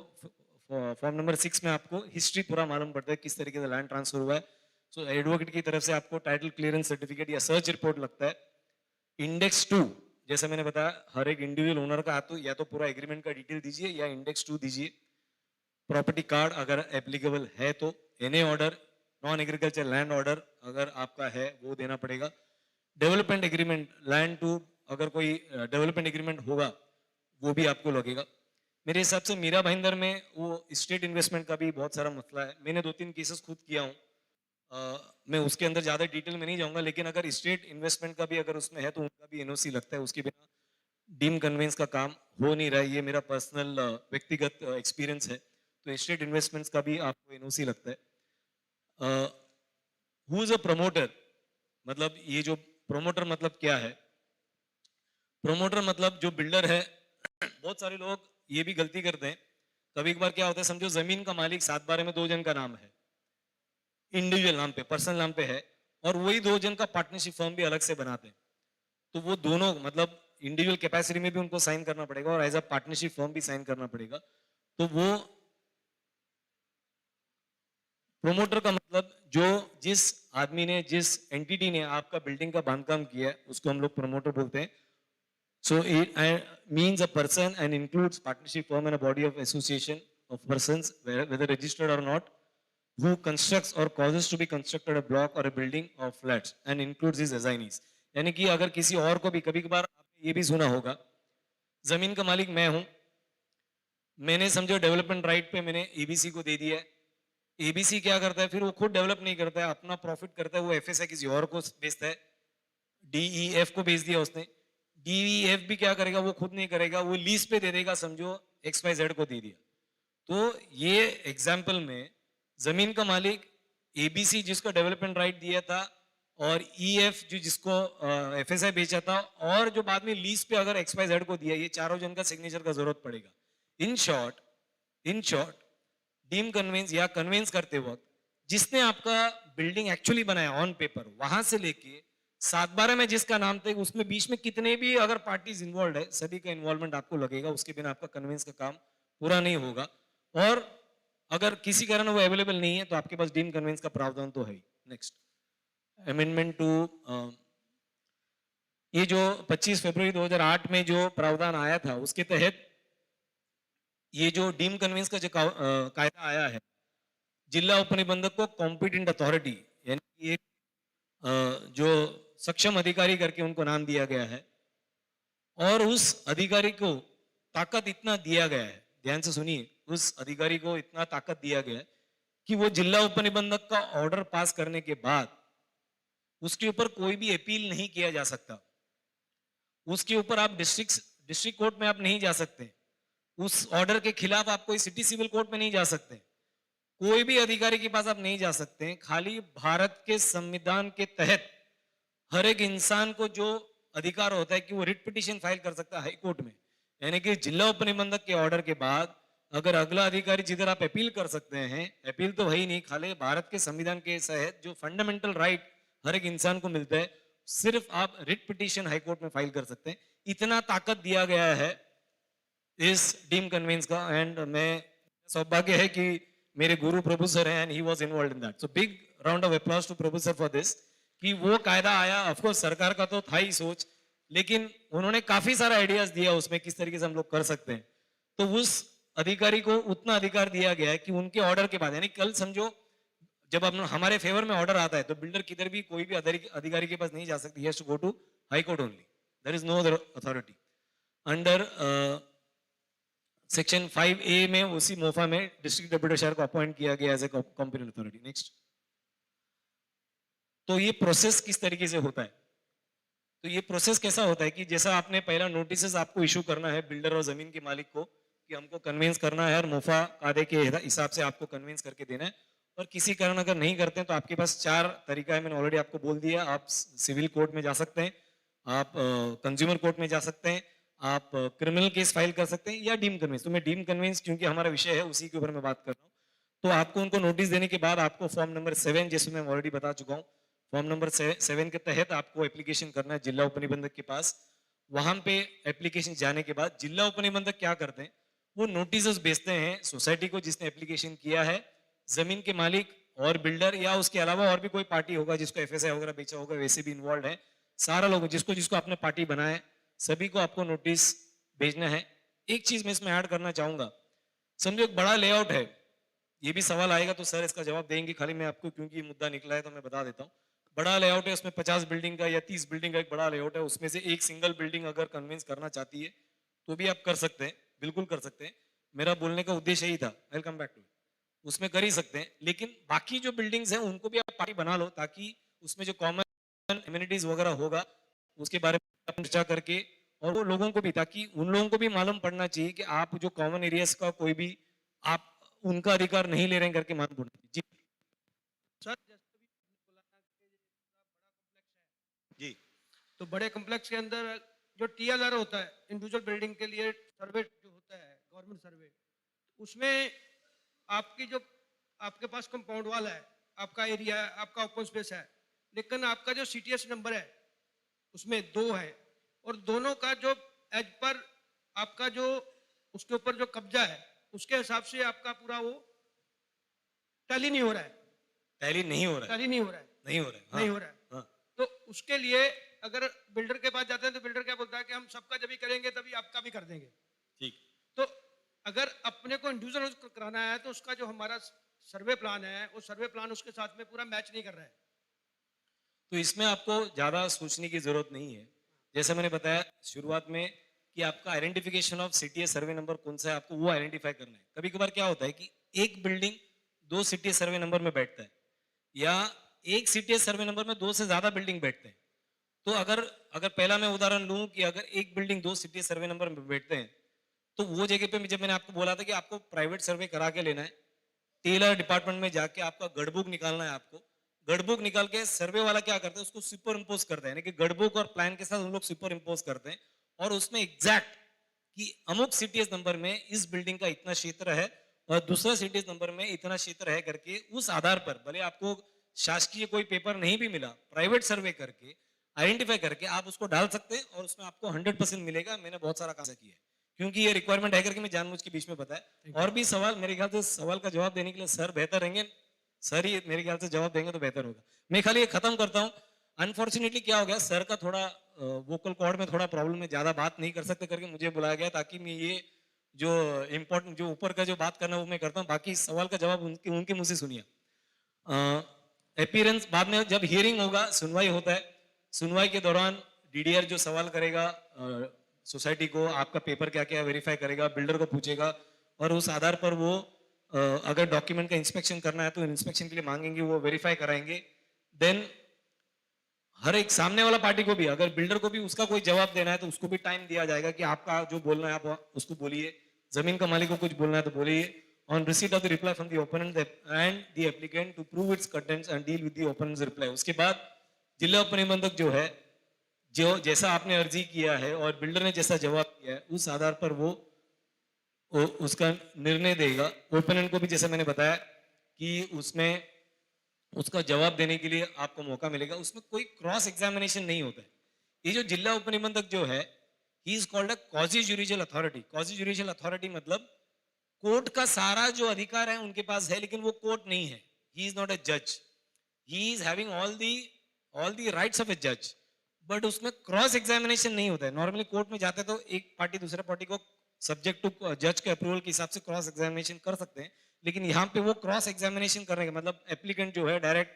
फॉर्म नंबर 6 में आपको हिस्ट्री पूरा मालूम पड़ता है किस तरीके से लैंड ट्रांसफर हुआ है। सो एडवोकेट की तरफ से आपको टाइटल क्लियरेंस सर्टिफिकेट या सर्च रिपोर्ट लगता है। इंडेक्स 2, जैसा मैंने बताया, हर एक इंडिविजुअल ओनर का या तो पूरा एग्रीमेंट का डिटेल दीजिए या इंडेक्स 2 दीजिए। प्रॉपर्टी कार्ड अगर एप्लीकेबल है तो, NA order, non agriculture land order अगर आपका है वो देना पड़ेगा। डेवलपमेंट एग्रीमेंट, लैंड टू अगर कोई डेवलपमेंट एग्रीमेंट होगा वो भी आपको लगेगा। मेरे हिसाब से मीरा भाईंदर में वो स्टेट इन्वेस्टमेंट का भी बहुत सारा मसला है, मैंने 2-3 केसेस खुद किया हूँ, मैं उसके अंदर ज़्यादा डिटेल में नहीं जाऊंगा, लेकिन अगर स्टेट इन्वेस्टमेंट का भी अगर उसमें है तो उनका भी एनओसी लगता है, उसके बिना डीम कन्वेंस का काम हो नहीं रहा है। ये मेरा पर्सनल व्यक्तिगत एक्सपीरियंस है। तो स्टेट इन्वेस्टमेंट्स का भी आपको एनओसी लगता है। हु इज अ प्रमोटर, मतलब ये जो प्रमोटर मतलब क्या है? प्रमोटर मतलब जो बिल्डर है। बहुत सारे लोग ये भी गलती करते हैं, कभी कभार क्या होता है, समझो जमीन का मालिक 7/12 में 2 जन का नाम है, इंडिविजुअल नाम पे, पर्सनल नाम पे है, और वही 2 जन का पार्टनरशिप फर्म भी अलग से बनाते हैं। तो वो दोनों मतलब इंडिविजुअल कैपेसिटी में भी उनको साइन करना पड़ेगा और एज अ पार्टनरशिप फर्म भी साइन करना पड़ेगा। तो वो प्रोमोटर का मतलब जो जिस आदमी ने, जिस एंटिटी ने आपका बिल्डिंग का बांधकाम किया है, उसको हम लोग प्रोमोटर बोलते हैं। So it means a person and includes partnership firm and a body of association of persons, whether registered or not, who constructs or causes to be constructed a block or a building of flats and includes his assignees. यानी कि अगर किसी और को भी, कभी कभार आपने ये भी सुना होगा, जमीन का मालिक मैं हूं, मैंने समझो डेवलपमेंट राइट पे मैंने एबीसी को दे दिया है। एबीसी क्या करता है, फिर वो खुद डेवलप नहीं करता है, अपना प्रॉफिट करता है, वो एफएसआई किसी और को बेचता है। डीईएफ को बेच दिया उसने, डीईएफ भी क्या करेगा, वो खुद नहीं करेगा, वो लीज पे दे देगा, समझो XYZ को दे दिया। तो ये एग्जाम्पल में जमीन का मालिक एबीसी जिसको डेवलपमेंट राइट दिया था, और ईएफ जो जिसको एफएसआई बेचा था, और जो बाद में लीज पे अगर XYZ को दिया, ये चारों जन का सिग्नेचर का जरूरत पड़ेगा। इन शॉर्ट डीम कन्वेंस या कन्वेंस करते वक्त जिसने आपका बिल्डिंग एक्चुअली बनाया ऑन पेपर, वहां से लेके 7/12 में जिसका नाम था, उसमें बीच में कितने भी अगर पार्टीज इन्वॉल्व है, सभी का इन्वॉल्वमेंट आपको लगेगा, उसके बिना आपका कन्वेंस का काम पूरा नहीं होगा। और अगर किसी कारण वो अवेलेबल नहीं है तो आपके पास डीम कन्वेंस का प्रावधान तो है ही। नेक्स्ट अमेंडमेंट टू, ये जो 25 फरवरी 2008 में जो प्रावधान आया था, उसके तहत ये जो डीम कन्वेंस का जो कायदा आया है, जिला उपनिबंधक को कॉम्पिटेंट अथॉरिटी यानी एक जो सक्षम अधिकारी करके उनको नाम दिया गया है, और उस अधिकारी को ताकत इतना दिया गया है, ध्यान से सुनिए, उस अधिकारी को इतना ताकत दिया गया है कि वो जिला उपनिबंधक का ऑर्डर पास करने के बाद उसके ऊपर कोई भी अपील नहीं किया जा सकता। उसके ऊपर आप डिस्ट्रिक्ट कोर्ट में आप नहीं जा सकते, उस ऑर्डर के खिलाफ आप कोई सिटी सिविल कोर्ट में नहीं जा सकते, कोई भी अधिकारी के पास आप नहीं जा सकते। खाली भारत के संविधान के तहत हर एक इंसान को जो अधिकार होता है कि वो रिट पिटीशन फाइल कर सकता है हाई कोर्ट में, यानी कि जिला उपनिबंधक के ऑर्डर के बाद अगर अगला अधिकारी जिधर आप अपील कर सकते हैं, अपील तो वही नहीं, खाली भारत के संविधान के तहत जो फंडामेंटल राइट हर एक इंसान को मिलता है, सिर्फ आप रिट पिटीशन हाई कोर्ट में फाइल कर सकते हैं। इतना ताकत दिया गया है इस डीम कन्वेंस का, एंड मैं सौभाग्य है कि मेरे गुरु प्रभु सर हैं and he was involved in that. So big round of applause to Prabhu sir for this, कि वो कायदा आया। ऑफ कोर्स सरकार का तो था ही सोच, लेकिन उन्होंने काफी सारा आइडियाज दिया उसमें किस तरीके से हम लोग कर सकते हैं। तो उस अधिकारी को उतना अधिकार दिया गया है कि उनके ऑर्डर के बाद, यानी कल समझो जब हम हमारे फेवर में ऑर्डर आता है तो बिल्डर किधर भी कोई भी अधिकारी के पास नहीं जा सकती, he has to go to high court only, there is no other authority. Under section 5A में उसी मोफा में डिस्ट्रिक्ट डेप्यूटी शहर को अपॉइंट किया गया as a competent authority. Next, तो ये प्रोसेस किस तरीके से होता है? तो ये प्रोसेस कैसा होता है कि जैसा आपने पहला नोटिस आपको इशू करना है बिल्डर और जमीन के मालिक को कि हमको कन्विंस करना है, और मोफा कायदे के हिसाब से आपको कन्विंस करके देना है। और किसी कारण अगर नहीं करते हैं तो आपके पास 4 तरीका है, मैंने ऑलरेडी आपको बोल दिया। आप सिविल कोर्ट में जा सकते हैं, आप कंज्यूमर कोर्ट में जा सकते हैं, आप क्रिमिनल केस फाइल कर सकते हैं, या डीम कन्वेंस। तो मैं डीम कन्वेंस क्योंकि हमारा विषय है उसी के ऊपर मैं बात कर रहा हूँ। तो आपको उनको नोटिस देने के बाद आपको फॉर्म नंबर 7, जैसे मैं ऑलरेडी बता चुका हूँ, फॉर्म नंबर 7 के तहत आपको एप्लीकेशन करना है जिला उपनिबंधक के पास। वहां पे एप्लीकेशन जाने के बाद जिला उपनिबंधक क्या करते हैं, वो नोटिस भेजते हैं सोसाइटी को जिसने एप्लीकेशन किया है, जमीन के मालिक और बिल्डर, या उसके अलावा और भी कोई पार्टी होगा जिसको एफएसआई वगैरह बेचा होगा, वैसे भी इन्वॉल्व है। सारा लोग जिसको जिसको आपने पार्टी बनाया है, सभी को आपको नोटिस भेजना है। एक चीज मैं इसमें ऐड करना चाहूंगा, समझो एक बड़ा लेआउट है, ये भी सवाल आएगा तो सर इसका जवाब देंगे, खाली मैं आपको क्योंकि ये मुद्दा निकला है तो मैं बता देता हूँ। बड़ा लेआउट है, उसमें 50 बिल्डिंग का या 30 बिल्डिंग का एक बड़ा लेआउट है, उसमें से एक सिंगल बिल्डिंग अगर कन्विंस करना चाहती है तो भी आप कर सकते हैं, बिल्कुल कर सकते हैं। मेरा बोलने का उद्देश्य यही था, I will come back to it. उसमें कर ही सकते हैं, लेकिन बाकी जो बिल्डिंग्स हैं उनको भी आप पार्टी बना लो, ताकि उसमें जो कॉमन एमिनिटीज वगैरह होगा उसके बारे में आप चर्चा करके, और वो लोगों को भी, ताकि उन लोगों को भी मालूम पड़ना चाहिए कि आप जो कॉमन एरियाज का कोई भी आप उनका अधिकार नहीं ले रहे हैं करके मालूम पड़ना चाहिए। जी सर जैसे भी आपने बोला ना कि ये पूरा बड़ा कॉम्प्लेक्स है जी तो बड़े कॉम्प्लेक्स के अंदर जो टीएलआर होता है इंडिविजुअल बिल्डिंग के लिए सर्वे जो होता है गवर्नमेंट सर्वे, उसमें आपकी जो आपके पास कंपाउंड वाल है, आपका एरिया है, आपका ओपन स्पेस है, लेकिन आपका जो सीटीएस नंबर है उसमें 2 है, और दोनों का जो एज पर आपका जो उसके ऊपर जो कब्जा है उसके हिसाब से आपका पूरा वो टैली नहीं हो रहा है, टैली नहीं हो रहा है, टैली नहीं हो रहा है, नहीं हो रहा है, हाँ, नहीं हो रहा है। हाँ। तो उसके लिए अगर बिल्डर के पास जाते हैं तो बिल्डर क्या बोलता है कि हम सबका जब भी करेंगे तभी आपका भी कर देंगे। ठीक। तो अगर अपने को इंडिविजुअल कराना है तो उसका जो हमारा सर्वे प्लान है वो सर्वे प्लान उसके साथ में पूरा मैच नहीं कर रहा है। तो इसमें आपको ज्यादा सोचने की जरूरत नहीं है। जैसे मैंने बताया शुरुआत में कि आपका identification of CTS survey number कौन सा है, आपको वो आइडेंटिफाई करना है। कभी कभार क्या होता है कि एक बिल्डिंग 2 सीटीएस सर्वे नंबर में बैठता है, या एक सीटीएस सर्वे नंबर में 2 से ज्यादा बिल्डिंग बैठते हैं। तो अगर अगर पहला मैं उदाहरण लूं कि अगर एक बिल्डिंग 2 सीटीएस सर्वे नंबर में बैठते हैं, तो वो जगह पे जब मैंने आपको बोला था कि आपको प्राइवेट सर्वे करा के लेना है, टेलर डिपार्टमेंट में जाके आपका गढ़बुक निकालना है। आपको गढ़बुक निकाल के सर्वे वाला क्या करता है, उसको सुपर इम्पोज करता है, यानी कि गढ़बुक और प्लान के साथ उन लोग सुपर इम्पोज करते हैं, और उसमें एग्जैक्ट कि अमुक सीटीएस नंबर में इस बिल्डिंग का इतना क्षेत्र है और दूसरा सीटीएस नंबर में इतना क्षेत्र है करके, उस आधार पर भले आपको शासकीय कोई पेपर नहीं भी मिला, प्राइवेट सर्वे करके आइडेंटिफाई करके आप उसको डाल सकते हैं, और उसमें आपको 100% मिलेगा। मैंने बहुत सारा काम किया है, क्योंकि ये रिक्वायरमेंट है करके मैं जानबूझ के बीच में बताया। और भी सवाल, मेरे ख्याल से सवाल का जवाब देने के लिए सर बेहतर रहेंगे, सर ही मेरे ख्याल से जवाब देंगे तो बेहतर होगा। मैं खाली ये खत्म करता हूँ। अनफॉर्चुनेटली क्या हो गया, सर का थोड़ा वोकल कॉर्ड में थोड़ा प्रॉब्लम है, ज्यादा बात नहीं कर सकते करके मुझे बुलाया गया, ताकि मैं ये जो इम्पोर्टेंट जो ऊपर का जो बात करना वो मैं करता हूँ, बाकी सवाल का जवाब उनके मुंह से सुनिए। अपीयरेंस बाद में जब हियरिंग होगा, सुनवाई होता है, सुनवाई के दौरान डीडीआर जो सवाल करेगा सोसाइटी को, आपका पेपर क्या क्या वेरीफाई करेगा, बिल्डर को पूछेगा, और उस आधार पर वो अगर डॉक्यूमेंट का इंस्पेक्शन करना है तो इंस्पेक्शन के लिए मांगेंगे, वो वेरीफाई कराएंगे। देन हर एक सामने वाला पार्टी को भी, अगर बिल्डर को भी उसका कोई जवाब देना है तो उसको भी टाइम दिया जाएगा कि आपका जो बोलना है आप उसको बोलिए। जमीन का मालिक को कुछ बोलना है तो बोलिए। On receipt of the reply from the opponent and the applicant to prove its contents and deal with the opponents reply. उसके बाद जिला उपनिबंधक जो है, जो जैसा आपने अर्जी किया है और बिल्डर ने जैसा जवाब दिया है, उस आधार पर वो उसका निर्णय देगा। ओपोनेंट को भी जैसे मैंने बताया कि उसमें उसका जवाब देने के लिए आपको मौका मिलेगा। उसमें कोई क्रॉस एग्जामिनेशन नहीं होता है। ये जो जिला उपनिबंधक जो है, he is called a quasi judicial authority. Quasi judicial authority मतलब कोर्ट का सारा जो अधिकार है उनके पास है, लेकिन वो कोर्ट नहीं है। ही इज नॉट अ जज, he is having all the rights of ए जज, बट उसमें क्रॉस एग्जामिनेशन नहीं होता है। नॉर्मली कोर्ट में जाते तो एक पार्टी दूसरे पार्टी को सब्जेक्ट टू जज के अप्रूवल के हिसाब से क्रॉस एग्जामिनेशन कर सकते हैं, लेकिन यहाँ पे वो क्रॉस एग्जामिनेशन करने का मतलब एप्लीकेंट जो है डायरेक्ट